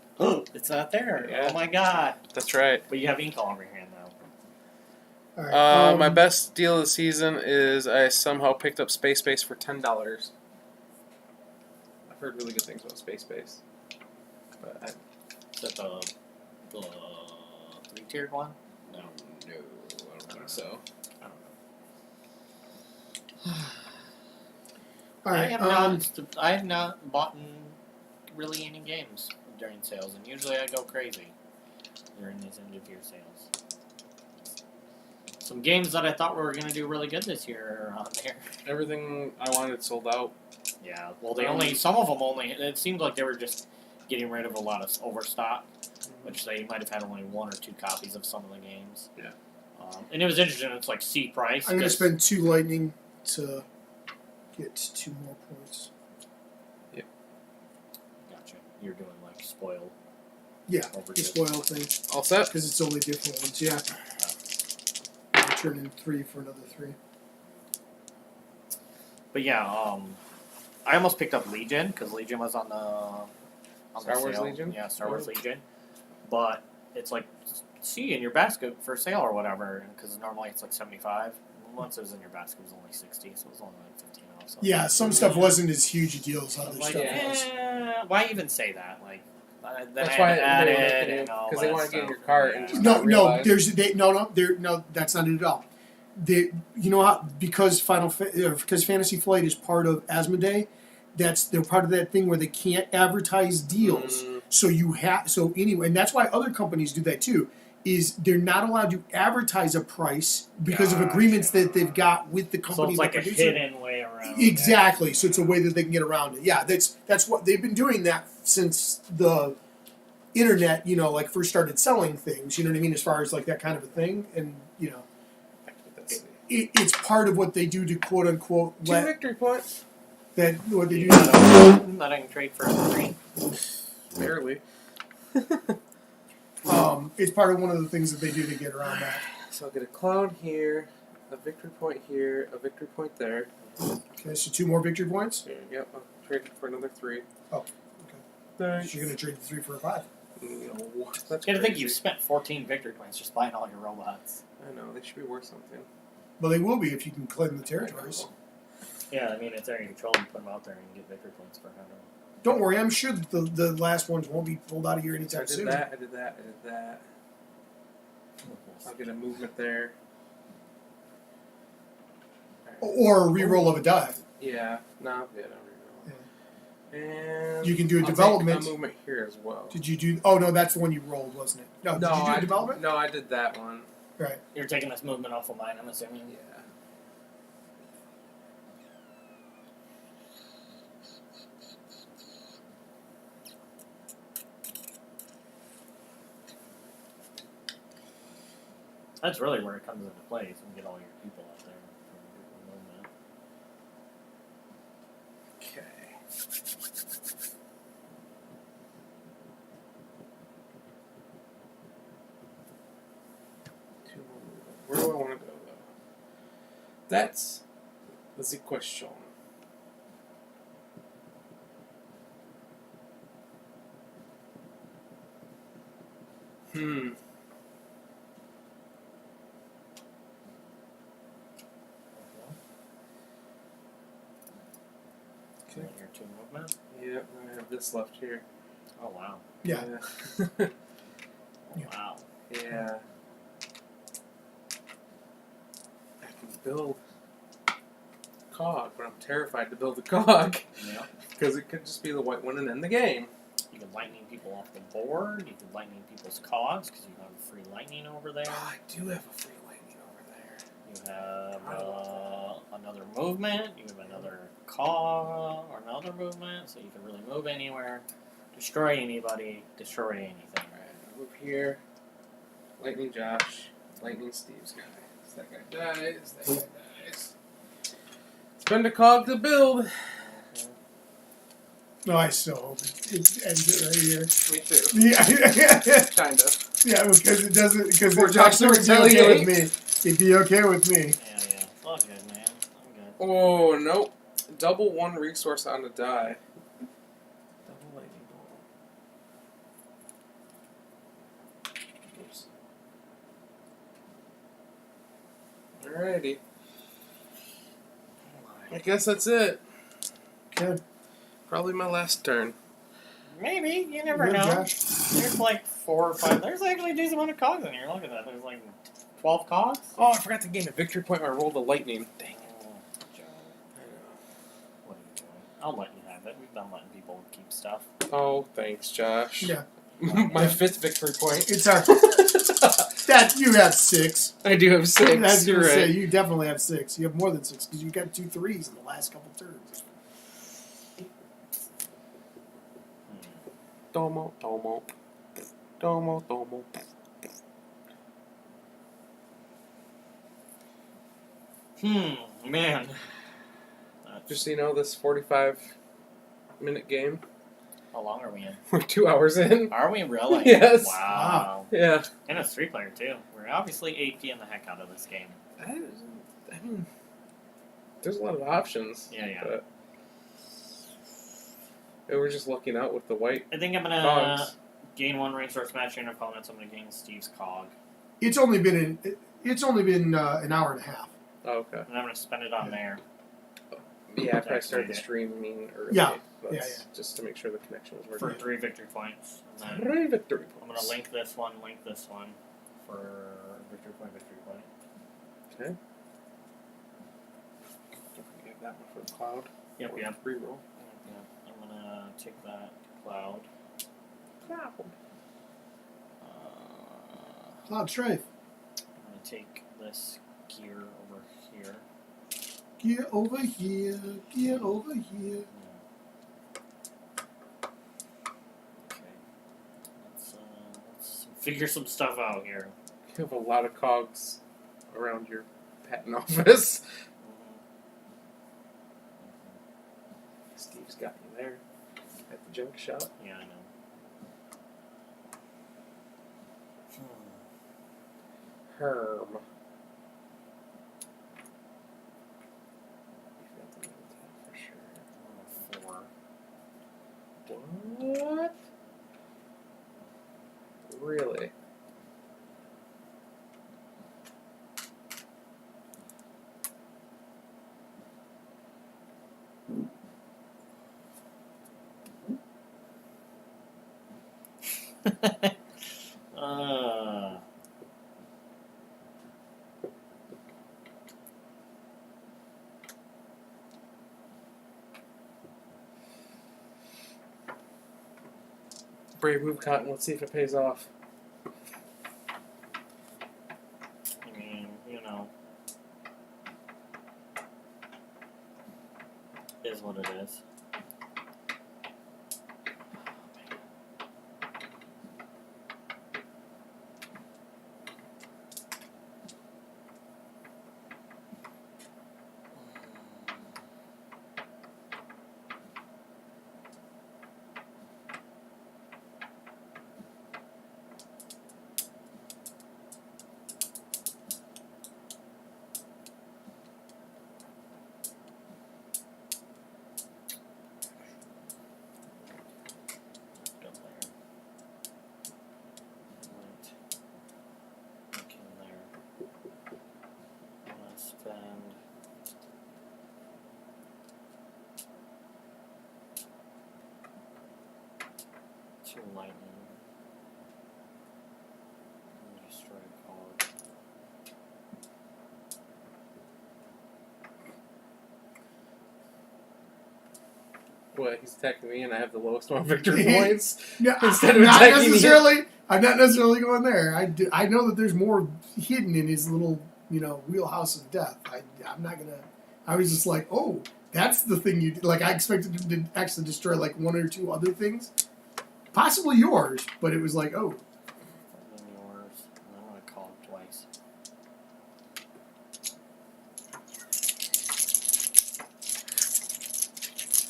it's not there. Yeah. Oh my god. That's right. But you have ink all over your hand now. all right, My best deal of the season is I somehow picked up Space Base for $10. I've heard really good things about Space Base. But Is that the 3-tiered one? No. I don't think so. I don't know. All right. I have not bought really any games during sales, and usually I go crazy during these end of year sales. Some games that I thought were going to do really good this year are on there. Everything I wanted sold out. Yeah, well, some of them only. It seemed like they were just getting rid of a lot of overstock, which they might have had only 1 or 2 copies of some of the games. Yeah. And it was interesting. It's like C price. I'm going to 'cause- spend 2 lightning to get 2 more points. Gotcha. You're doing like spoil. Yeah, Over the just- spoil thing. All set? Because it's only different ones, yeah. I'll turn in 3 for another 3. But yeah, I almost picked up Legion because Legion was on the Star Wars sale. Legion? Yeah, Star Wars Legion. But it's like see in your basket for sale or whatever because normally it's like 75. Once it was in your basket, it was only 60, so it was only like 15 off. So Yeah, some stuff wasn't as huge a deal as I other was like, stuff was. why even say that? Like, Then That's I had why to add they it were making you and all because they that want to get in stuff. your cart and Yeah. just No, not no, realize. no, that's not it at all. You know how because because Fantasy Flight is part of Asmodee, they're part of that thing where they can't advertise deals. Mm. So anyway, and that's why other companies do that too. Is they're not allowed to advertise a price because of agreements that they've got with the So company. it's like the a producer. hidden way around. Exactly. it. So it's a way that they can get around it. Yeah, that's what they've been doing that since the internet, like first started selling things. You know what I mean? As far as like that kind of a thing, and it's part of what they do to quote unquote 2 let victory points. that what they do. That I can trade for a 3. Barely. It's part of one of the things that they do to get around that. So I'll get a clown here, a victory point here, a victory point there. Okay, so 2 more victory points. Yep, I'll trade it for another 3. Oh, Thanks. So you're gonna trade the 3 for a 5. No, that's You gotta think crazy. you've spent 14 victory points just buying all your robots. I know, they should be worth something. Well, they will be if you can claim the territories. Yeah, I mean, it's area control. You put them out there and you get victory points for 100. Don't worry, I'm sure that the last ones won't be pulled out of here So I anytime did soon. that, I did that, I did that. I'll get a movement there. Or a re-roll of a die. Yeah, no, yeah, no reroll. And You can do a I'll development. take a movement here as well. Did you do? Oh no, that's the one you rolled, wasn't it? No, did you do I a development? No, I did that one. Right. You're taking this movement off of mine, I'm assuming. Yeah. That's really where it comes into play. Is when you get all your people out there for movement. Okay. Two more movement. Where do I want to go though? That's the question. So your 2 movement. Yep, I have this left here. Oh wow. Yeah. Oh, wow. Yeah. I can build cog, but I'm terrified to build a cog Yeah. because it could just be the white one and end the game. You can lightning people off the board. You can lightning people's cogs because you have free lightning over there. Oh, I do have a free lightning over there. You have another movement. You have another cog or another movement, so you can really move anywhere, destroy anybody, destroy anything. Alright, I'll move here. Lightning Josh. Lightning Steve's guy. So that guy dies. That guy dies. Spend a cog to build. No, I still hope it ends it right here. Me too. Yeah, Kind of. yeah, because it doesn't. Because Poor it Josh actually would be okay retaliate. with me. It'd be okay with me. Yeah, yeah. It's all good, man. I'm good. Oh, nope. Double 1 resource on a die. Double lightning bolt. Oops. Alrighty. I guess that's it. Good. Probably my last turn. Maybe. You never Good, know. Josh. There's like 4 or 5. There's actually a decent amount of cogs in here. Look at that. There's like 12 cogs. Oh, I forgot to gain a victory point when I rolled a lightning. Dang it. Oh, Joe. I What are you doing? I'll let you have it. We've been letting people keep stuff. know. Oh, thanks, Josh. Yeah, My 5th victory point. it's our. That you have 6. I do have 6. I was You're gonna say right. you definitely have 6. You have more than 6 because you got 2 3s in the last couple turns. Domo, domo. Domo, domo. Man. Just so you know, this 45-minute game, How long are we in? we're 2 hours in. Are we really? Yes. Wow. Yeah. And it's 3-player too. We're obviously APing the heck out of this game. I mean, there's a lot of options. Yeah, yeah. But we're just looking out with the white I think I'm gonna cogs. gain 1 resource match your opponents. I'm gonna gain Steve's cog. It's only been an hour and a half. Oh, okay. And I'm gonna spend it on there. Yeah, I probably started the stream early. Yeah. Just to make sure the connection was For working. 3 victory points. And then 3 victory points. I'm going to link this one for victory point. Okay. Don't forget that one for the cloud. Yep. Reroll. Yeah, I'm going to take that cloud. Cloud Strife. I'm going to take this gear over here. Gear over here. Gear over here. Okay. Let's figure some stuff out here. You have a lot of cogs around your patent office. Steve's got you there at the junk shop. Yeah, I know. Herm. For sure. 4. What? Really? Brave move, Cotton. Let's see if it pays off. I mean, is what it is. Two lightning. And destroy a card. What? He's attacking me, and I have the lowest amount of victory points. Yeah, Instead of attacking me. I'm not necessarily going there. I know that there's more hidden in his little, wheelhouse of death. I'm not gonna. I was just like, oh, that's the thing you like. I expected him to actually destroy like one or two other things, possibly yours, but it was like, oh. And then yours. And I'm gonna call it twice.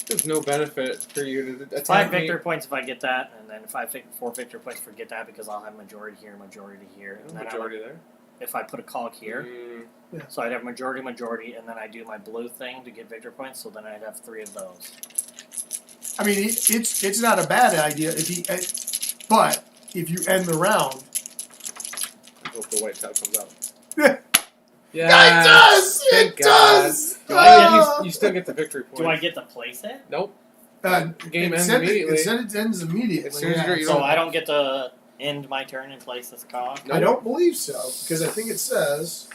There's no benefit for you to attack 5 me. victory points if I get that, and then 4 victory points for get that because I'll have majority here, majority here. And then Majority there. if I put a cog here, so I'd have majority, and then I do my blue thing to get victory points. So then I'd have 3 of those. I mean, it's not a bad idea but if you end the round. I hope the white tile comes out. Yeah, it does. Thank It God. does. You still get the victory points. Do I get to place it? Nope. Game ends immediately. It said it ends immediately. As soon as So I don't get to end my turn and place this cog? I don't believe so because I think it says.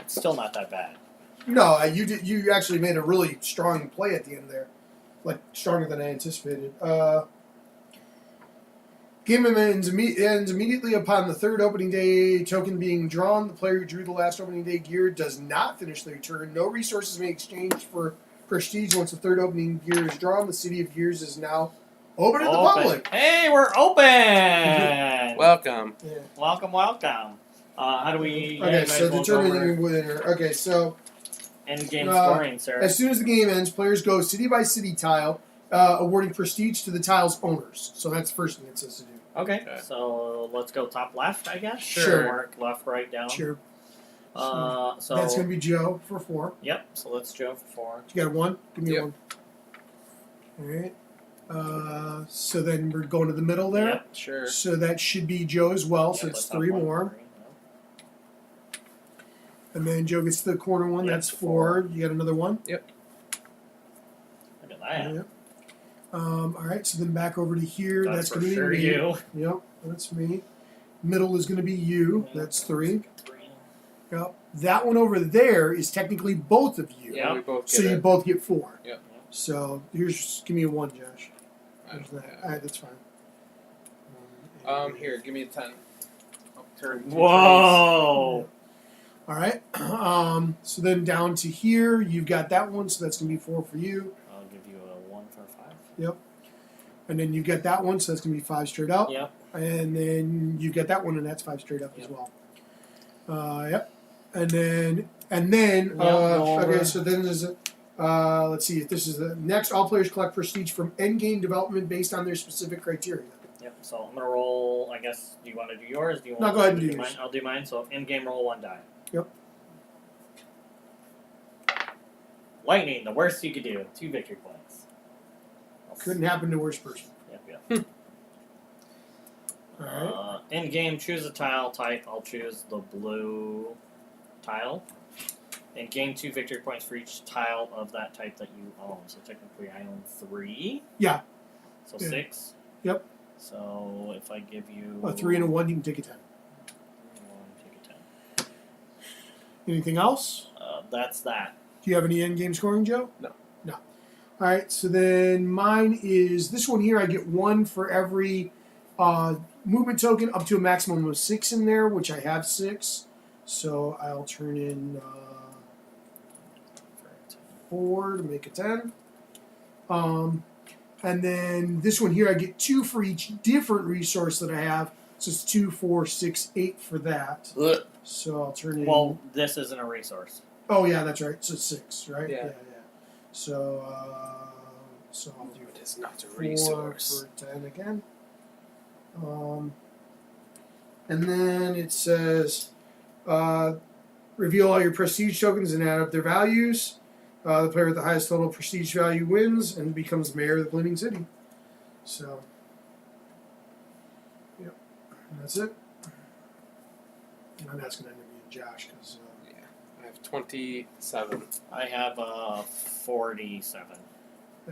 It's still not that bad. No, you actually made a really strong play at the end there, like stronger than I anticipated. Game ends immediately upon the third opening day token being drawn. The player who drew the last opening day gear does not finish their turn. No resources may exchange for prestige once the third opening gear is drawn. The City of Gears is now open to the public. Hey, we're open! Welcome. Yeah. Welcome. How do we... Okay, so determining winner. Okay, so... End game scoring, sir. As soon as the game ends, players go city by city tile, awarding prestige to the tile's owners. So that's the first thing it says to do. Okay, so let's go top left, I guess. Sure. Work left, right, down. Sure. So that's going to be Joe for 4. Yep. So let's Joe for 4. You got a 1? Give me a Yep. 1. All right. So then we're going to the middle there. Yep. Sure. So that should be Joe as well. So Yep, it's let's 3 up one, more. 3, And then Joe gets the corner one. Yep, That's 4. 4. You got another 1? Yep. I am. Yep. All right, so then back over to here. That's for going to sure be me. you. Yep, that's me. Middle is going to be you. That's 3. Yep. That one over there is technically both of you. Yeah, we both So get you it. both get 4. Yep. So give me a 1, Josh. There's that. Yeah. All right, that's fine. Here, give me a 10. Oh, turn 2 Whoa! All right. So then down to here, you've got that one. So that's going to be 4 for you. I'll give you a 1 for 5. Yep. And then you've got that one, so that's going to be 5 straight up. Yep. And then you've got that one, and that's 5 straight up as well. Yep. And then go okay, over. so then there's a let's see if this is the next. All players collect prestige from endgame development based on their specific criteria. Yep. So I'm gonna roll. I guess. Do you want to do yours? Do you want? No, go ahead and to do mine? yours. I'll do mine. So in game, roll 1 die. Yep. Lightning, the worst you could do. 2 victory points. Couldn't happen to a worse person. Yep. All right. In game, choose a tile type. I'll choose the blue tile. In game, 2 victory points for each tile of that type that you own. So technically, I own 3. Yeah. So Yeah. 6. Yep. So if I give you A 3 and a 1, you can take a 10. 1, take a 10. Anything else? That's that. Do you have any end game scoring, Joe? No. No. All right. So then mine is this one here. I get 1 for every movement token up to a maximum of 6 in there, which I have 6. So I'll turn in 4 to make a 10. And then this one here, I get 2 for each different resource that I have. So it's 2, 4, 6, 8 for that. So I'll turn in. Well, this isn't a resource. Oh yeah, that's right. So 6, right? Yeah. So I'll do It is not a 4 resource. for 10 again. And then it says, reveal all your prestige tokens and add up their values. The player with the highest total prestige value wins and becomes mayor of the Gleaming City. So, yep, and that's it. And that's going to end up being Josh because. I have 27. I have 47.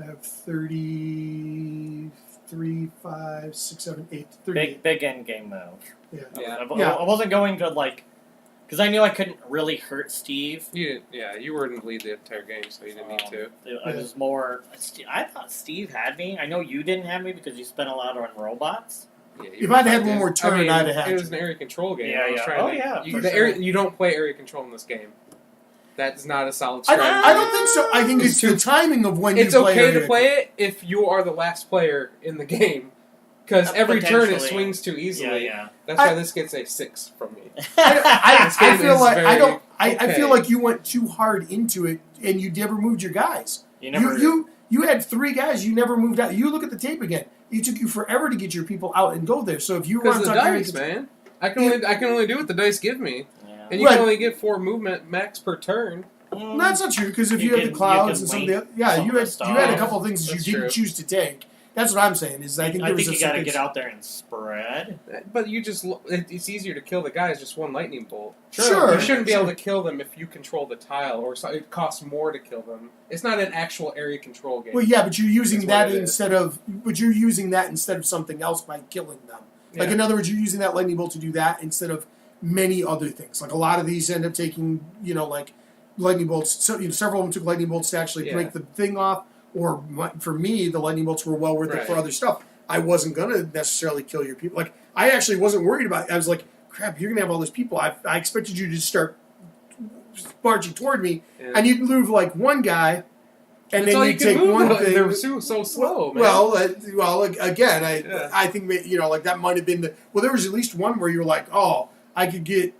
I have 33, 5, 6, 7, 8, 38. Big end game move. Yeah. Yeah. I wasn't going to because I knew I couldn't really hurt Steve. You wouldn't lead the entire game, so you didn't need to. I was more. I thought Steve had me. I know you didn't have me because you spent a lot on robots. Yeah, If I'd had one more turn, I'd have had It was you. an area control game. Yeah, I was yeah. trying Oh, to, yeah, You, for the sure. area, you don't play area control in this game. That's not a solid I strategy. don't think so. I think it's the timing of when It's you play okay area to play it if you are the last player in the game, because every turn it Potentially. swings too Yeah, easily. yeah. That's why this gets a 6 from me. I This game feel is like I very don't. I okay. feel like you went too hard into it, and you never moved your guys. You You had 3 guys. You never moved out. You look at the tape again. It took you forever to get your people out and go there. So if you Because want the to talk dice, man. I can only do what the dice give me, Yeah. and you Right. can only get 4 movement max per turn. No, that's not true because if You you, had can- the clouds you and can some of wait the yeah, some you of had the you had a stuff. couple of things that you That's didn't true. choose to take. That's what I'm saying. Is I think there was you a got to second- get out there and spread. But you just it's easier to kill the guys just one lightning bolt. Sure. You shouldn't be able to kill them if you control the tile, or so it costs more to kill them. It's not an actual area control game. Well, yeah, but you're using That's that what it is. instead of something else by killing them. Like Yeah. in other words, you're using that lightning bolt to do that instead of many other things. Like a lot of these end up taking, like lightning bolts. So several of them took lightning bolts to actually Yeah. break the thing off. Or for me, the lightning bolts were well worth it for Right. other stuff. I wasn't gonna necessarily kill your people. Like I actually wasn't worried about it. I was like, crap, you're gonna have all these people. I expected you to just start marching toward me, Yeah. and you'd move like one guy, and That's all then you you can take move, one though. thing. They're so slow, man. Well, again, Yeah. I think like that might have been there was at least one where you're like, oh, I could get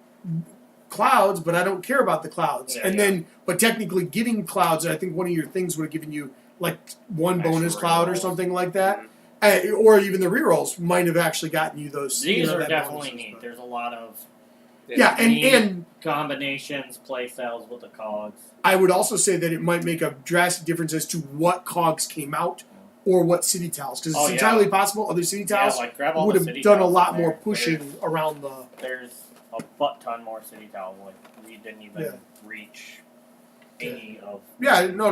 clouds, but I don't care about the clouds, Yeah, yeah. but technically getting clouds, I think one of your things would have given you like one Extra bonus cloud or rerolls. something like that, or even the rerolls might have actually gotten you those. These are that definitely bonuses, neat. but- There's a lot of Yeah, and combinations, play styles with the cogs. I would also say that it might make a drastic difference as to what cogs came out or what city tiles, because it's Oh, yeah. entirely possible other city tiles Yeah, like grab all would the have city done a tiles lot in more there. pushing around the. There's a butt ton more city tiles. Like we didn't even Yeah. reach. any of. Yeah, no.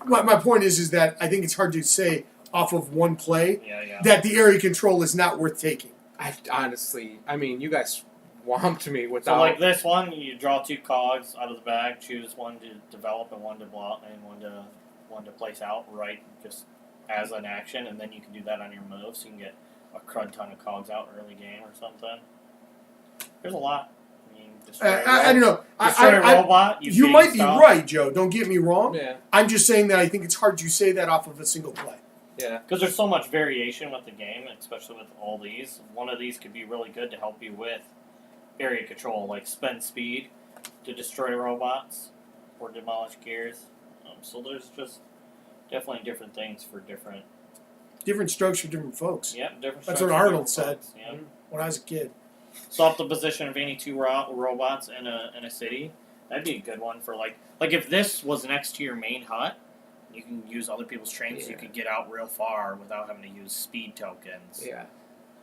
My point is that I think it's hard to say off of one play Yeah. that the area control is not worth taking. I honestly, I mean, you guys swamped me without. So like this one, you draw 2 cogs out of the bag, choose one to develop and one to block and one to place out right just as an action, and then you can do that on your move, so you can get a crud ton of cogs out early game or something. There's a lot. I mean, I don't know. Destroy a robot. You might be right, Joe. Don't get me wrong. Yeah. I'm just saying that I think it's hard to say that off of a single play. Yeah. Because there's so much variation with the game, especially with all these. One of these could be really good to help you with area control, like spend speed to destroy robots or demolish gears. So there's just definitely different things for different. Different strokes for different folks. Yep, different. That's strokes what for Arnold different said folks, Yep. when I was a kid. Swap the position of any 2 robots in a city. That'd be a good one for like if this was next to your main hut. You can use other people's trains. You could get out real far without having to use speed tokens. Yeah.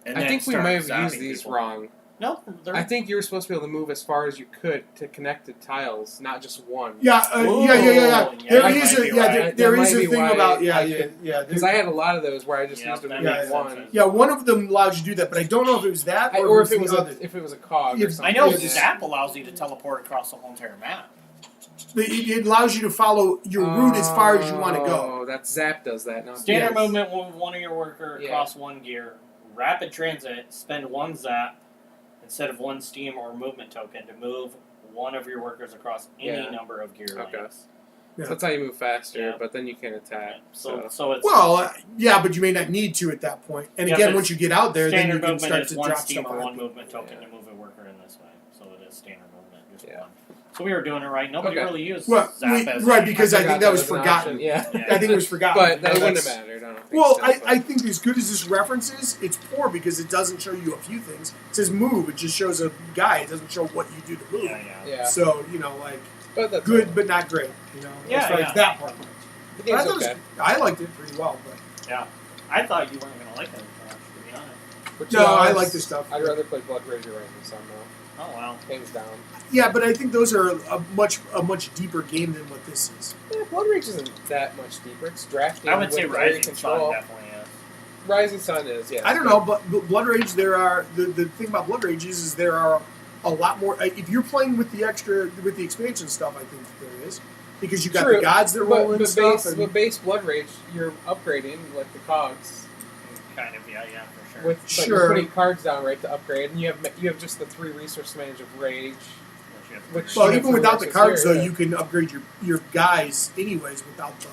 And I then think we start may have zapping used these people. wrong. No, I think you were supposed to be able to move as far as you could to connected tiles, not just one. Yeah, Ooh, yeah. yeah, There that is might a be right. there That is might a be thing why about I because I had a lot of those where I just used them that to makes move sense. one. Yeah, one of them allows you to do that, but I don't know if it was that Or if the it was other. if it was a cog or If- something. I know Yeah. Zap allows you to teleport across the whole entire map. It allows you to follow your route as far as you want to go. Oh, that Zap does that. Not Standard Yes. movement will move one of your worker Yeah. across 1 gear. Rapid transit, spend 1 Zap instead of 1 steam or movement token to move one of your workers across any Yeah. number of gear Okay. lengths. Yeah. So that's how you move faster, Yeah. but then you can attack. So it's Well, yeah, but you may not need to at that point. And Yeah, again, but once you get out there, then you standard can movement start is to 1 drop steam stuff or on 1 people. movement token Yeah. to move a worker in this way. So it is standard movement, just Yeah. 1. So we were doing it right. Nobody Okay. really used Well, Zap as right, a- because I think forgot that was an forgotten. option. Yeah. Yeah. I think it was forgotten. But that You know, wouldn't have that's- mattered. I don't think Well, so, I think as good as this reference is, it's poor because it doesn't show you a few things. It says move, it just shows a guy. It doesn't show what you do to move. Yeah. So, But that's good but not great. As Yeah, far yeah. as that part. The But I, game's thought it was- okay. I liked it pretty well. But I thought you weren't going to like it as much, to be honest. But no, to be I honest, like this stuff. I'd rather play Blood Rage or Rising Sun though. Oh, wow. Hands down. Yeah, but I think those are a much deeper game than what this is. Yeah, Blood Rage isn't that much deeper. It's drafting. I would say with area Rising Sun control. definitely is. Rising Sun is, yeah. I don't know, but Blood Rage, there are the thing about Blood Rage is there are a lot more. If you're playing with the expansion stuff, I think there is because you got True, the gods that roll in but stuff. base, base Blood Rage, you're upgrading like the cogs Kind of, yeah, for sure. with but Sure. you're putting cards down right to upgrade, and you have just the 3 resource advantage of Rage. Which- Well, Yeah, even for without the versus cards, here, though, yeah. you can upgrade your guys anyways without the.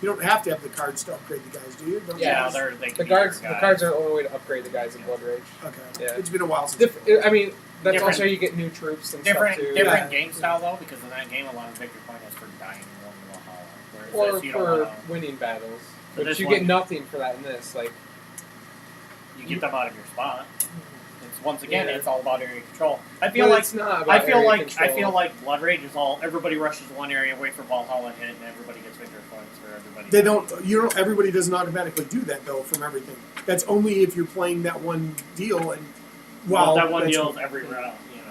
You don't have to have the cards to upgrade the guys, do you? Don't Yeah, you? they The can cards, be the your cards guys. are the only way to upgrade the guys in Blood Rage. Okay. Yeah. It's been a while since. I mean, that's Different- also how you get new troops and Different stuff too. different Yeah. game style though, because in that game a lot of victory point is for dying in one Valhalla. Whereas Or this, you don't for wanna, winning battles, For but this you one- get nothing for that in this. Like, you get them out of your spot. It's once again, Yeah. it's all about area control. I feel but like it's not about I feel area like control. I feel like Blood Rage is all everybody rushes one area, wait for Valhalla hit, and everybody gets victory points for everybody. They don't. You don't. Everybody doesn't automatically do that though from everything. That's only if you're playing that one deal and. Well, Well, that one that's- deals every round, you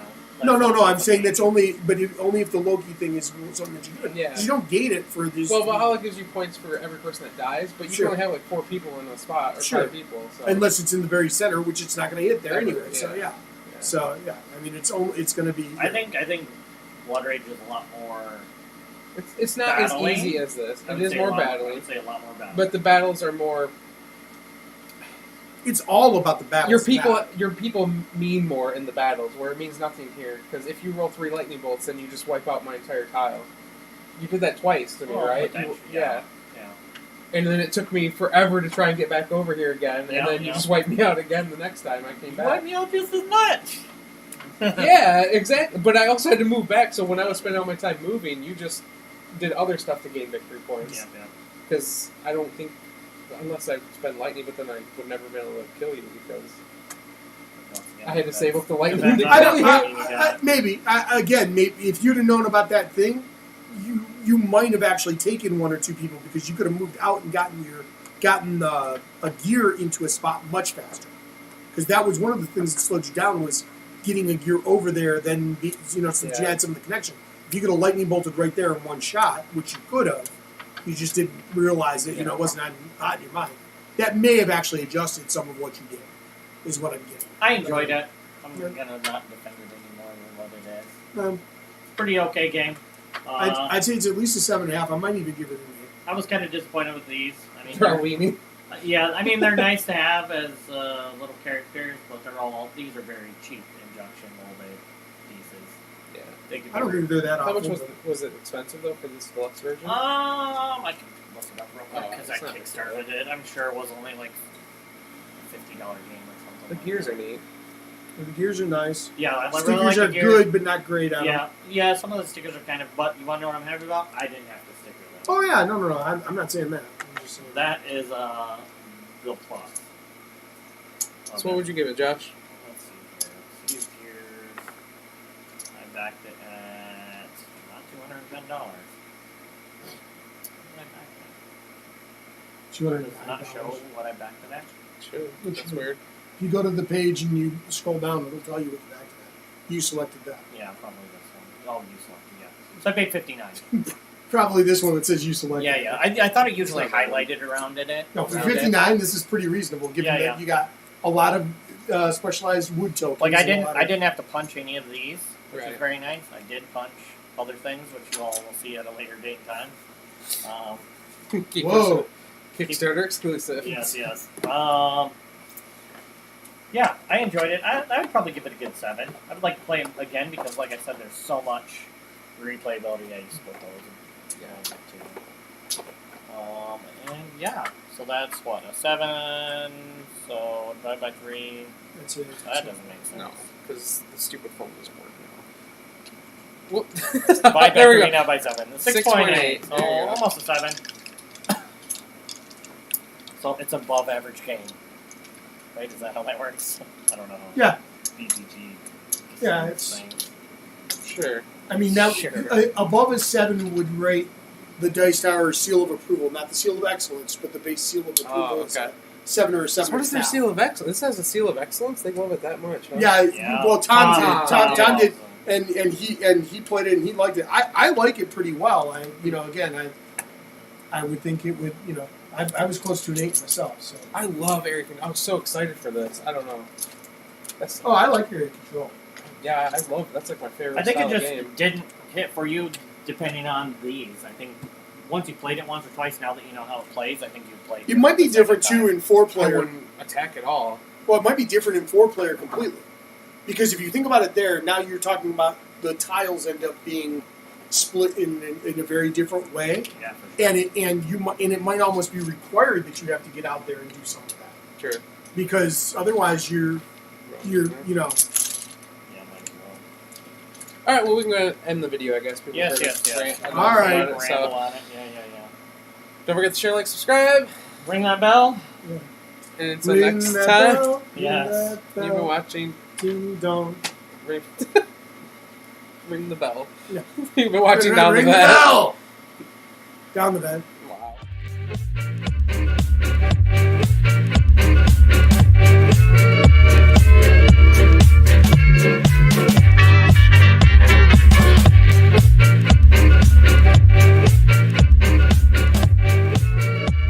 know. No. I'm saying that's only, only if the Loki thing is something that you do. Yeah. 'Cause you don't gain it for these. Well, Valhalla gives you points for every person that dies, but you Sure. can only have like 4 people in a spot or Sure. 5 people. So. unless it's in the very center, which it's not going to hit there Ever, anyway. So yeah. yeah. So yeah, I mean it's going to be. I think Blood Rage is a lot more. It's not Battling? as easy as this. I It would is say more a lot- I battling, would say a lot more battling. but the battles are more. It's all about the battles. Your people mean more in the battles, where it means nothing here. Because if you roll 3 lightning bolts, then you just wipe out my entire tile. You did that twice to me, Well, right? potentially, Yeah. yeah. And then it took me forever to try and get back over here again, and Yeah, then you yeah. just wiped me out again the next time I came back. Wipe me out just as much. Yeah, exactly. But I also had to move back, so when I was spending all my time moving, you just did other stuff to gain victory points. Yeah. Because I don't think, unless I spend lightning, but then I would never be able to kill you because I had to save up the lightning. That's to not I kill don't. you. Maybe maybe if you'd have known about that thing, you might have actually taken 1 or 2 people because you could have moved out and gotten a gear into a spot much faster. Because that was one of the things that slowed you down was getting a gear over there. Then since you Yeah. had some of the connection, if you could have lightning bolted right there in one shot, which you could have, you just didn't realize it. You know, it wasn't hot in your mind. That may have actually adjusted some of what you did. Is what I'm getting. I enjoyed it. I'm gonna not defend it anymore than what it is. Pretty okay game. I'd say it's at least a 7.5. I might even give it an 8. I was kind of disappointed with these. I mean, Darwini. yeah, I mean they're nice to have as little characters, but these are very cheap injunction molded pieces. Yeah. They could I don't think they're that How much awful. was it expensive though for this deluxe version? I can look it up real quick because I it's not kickstarted it. I'm sure it was only like $50 game or something. The like gears that. are neat. The gears are nice. Yeah, I really Stickers like are the gears. good, but not great. Yeah, some of the stickers are kind of. But you want to know what I'm happy about? I didn't have to sticker them. Oh yeah, no. I'm not saying that. I'm just saying That is the plus. So what would you give it, Josh? Let's see here. Few gears. I backed it at not $210. Does it not show $209. what I backed it at? Sure. That's weird. If you go to the page and you scroll down, it'll tell you what you backed at. You selected that. Yeah, probably this one. Oh, you selected, yeah. So I paid $59. Probably this one that says you selected. Yeah. I thought it usually highlighted around it. No, for around it. $59, this is pretty reasonable, given Yeah, that yeah. you got a lot of specialized wood tokens. Like I and a didn't, lot I of- didn't have to punch any of these, which Right. is very nice. I did punch other things, which you all will see at a later date and time. Keep Whoa. Kickstarter exclusive. Yes. Yeah, I enjoyed it. I would probably give it a good 7. I would like to play it again because, like I said, there's so much replayability. I just put those in. And yeah, so that's what, a 7. So divide by 3. That's it. That doesn't make sense. No, because the stupid phone doesn't work now. Whoop. Divide by There we 3, go. not by 7. 6.8. 6.8. So There you go. almost a 7. So it's above average game. Right? Is that how that works? I don't know. Yeah. BGG. Yeah, it's- Sure. I mean, now Sure. above a 7 would rate the Dice Tower seal of approval, not the seal of excellence, but the base seal of approval. Oh, is okay. a 7 or a 7. So what is their seal of excellence? This has a seal of excellence? They love it that much, huh? Yeah, Yeah. well, Tom Tom did. Tom did, and he played it and he liked it. I like it pretty well. I would think it would. I was close to an 8 myself. So. I love area control. I was so excited for this. I don't know. That's Oh, I like area control. yeah, I love. That's like my favorite I think style it of just game. didn't hit for you depending on these. I think once you played it once or twice, now that you know how it plays, I think you played It might be the second different time. too in 4 I player. wouldn't attack at all. Well, it might be different in 4 player completely, because if you think about it, there now you're talking about the tiles end up being split in a very different way, Yeah, for sure. and it might almost be required that you have to get out there and do some of that, Sure. because otherwise you're Yeah, might as well. All right. Well, we can go ahead and end the video, I guess. People Yes, heard yes, us yes. rant enough All right. about it, so Ramble on it. Yeah. don't forget to share, like, subscribe, Ring that bell. and until Ring next that time, bell, ring Yes. that you've been bell, watching ding dong. Ring, Ring the Bell. Yeah. You've been watching Down the Ring Bed. bell. Down the bed.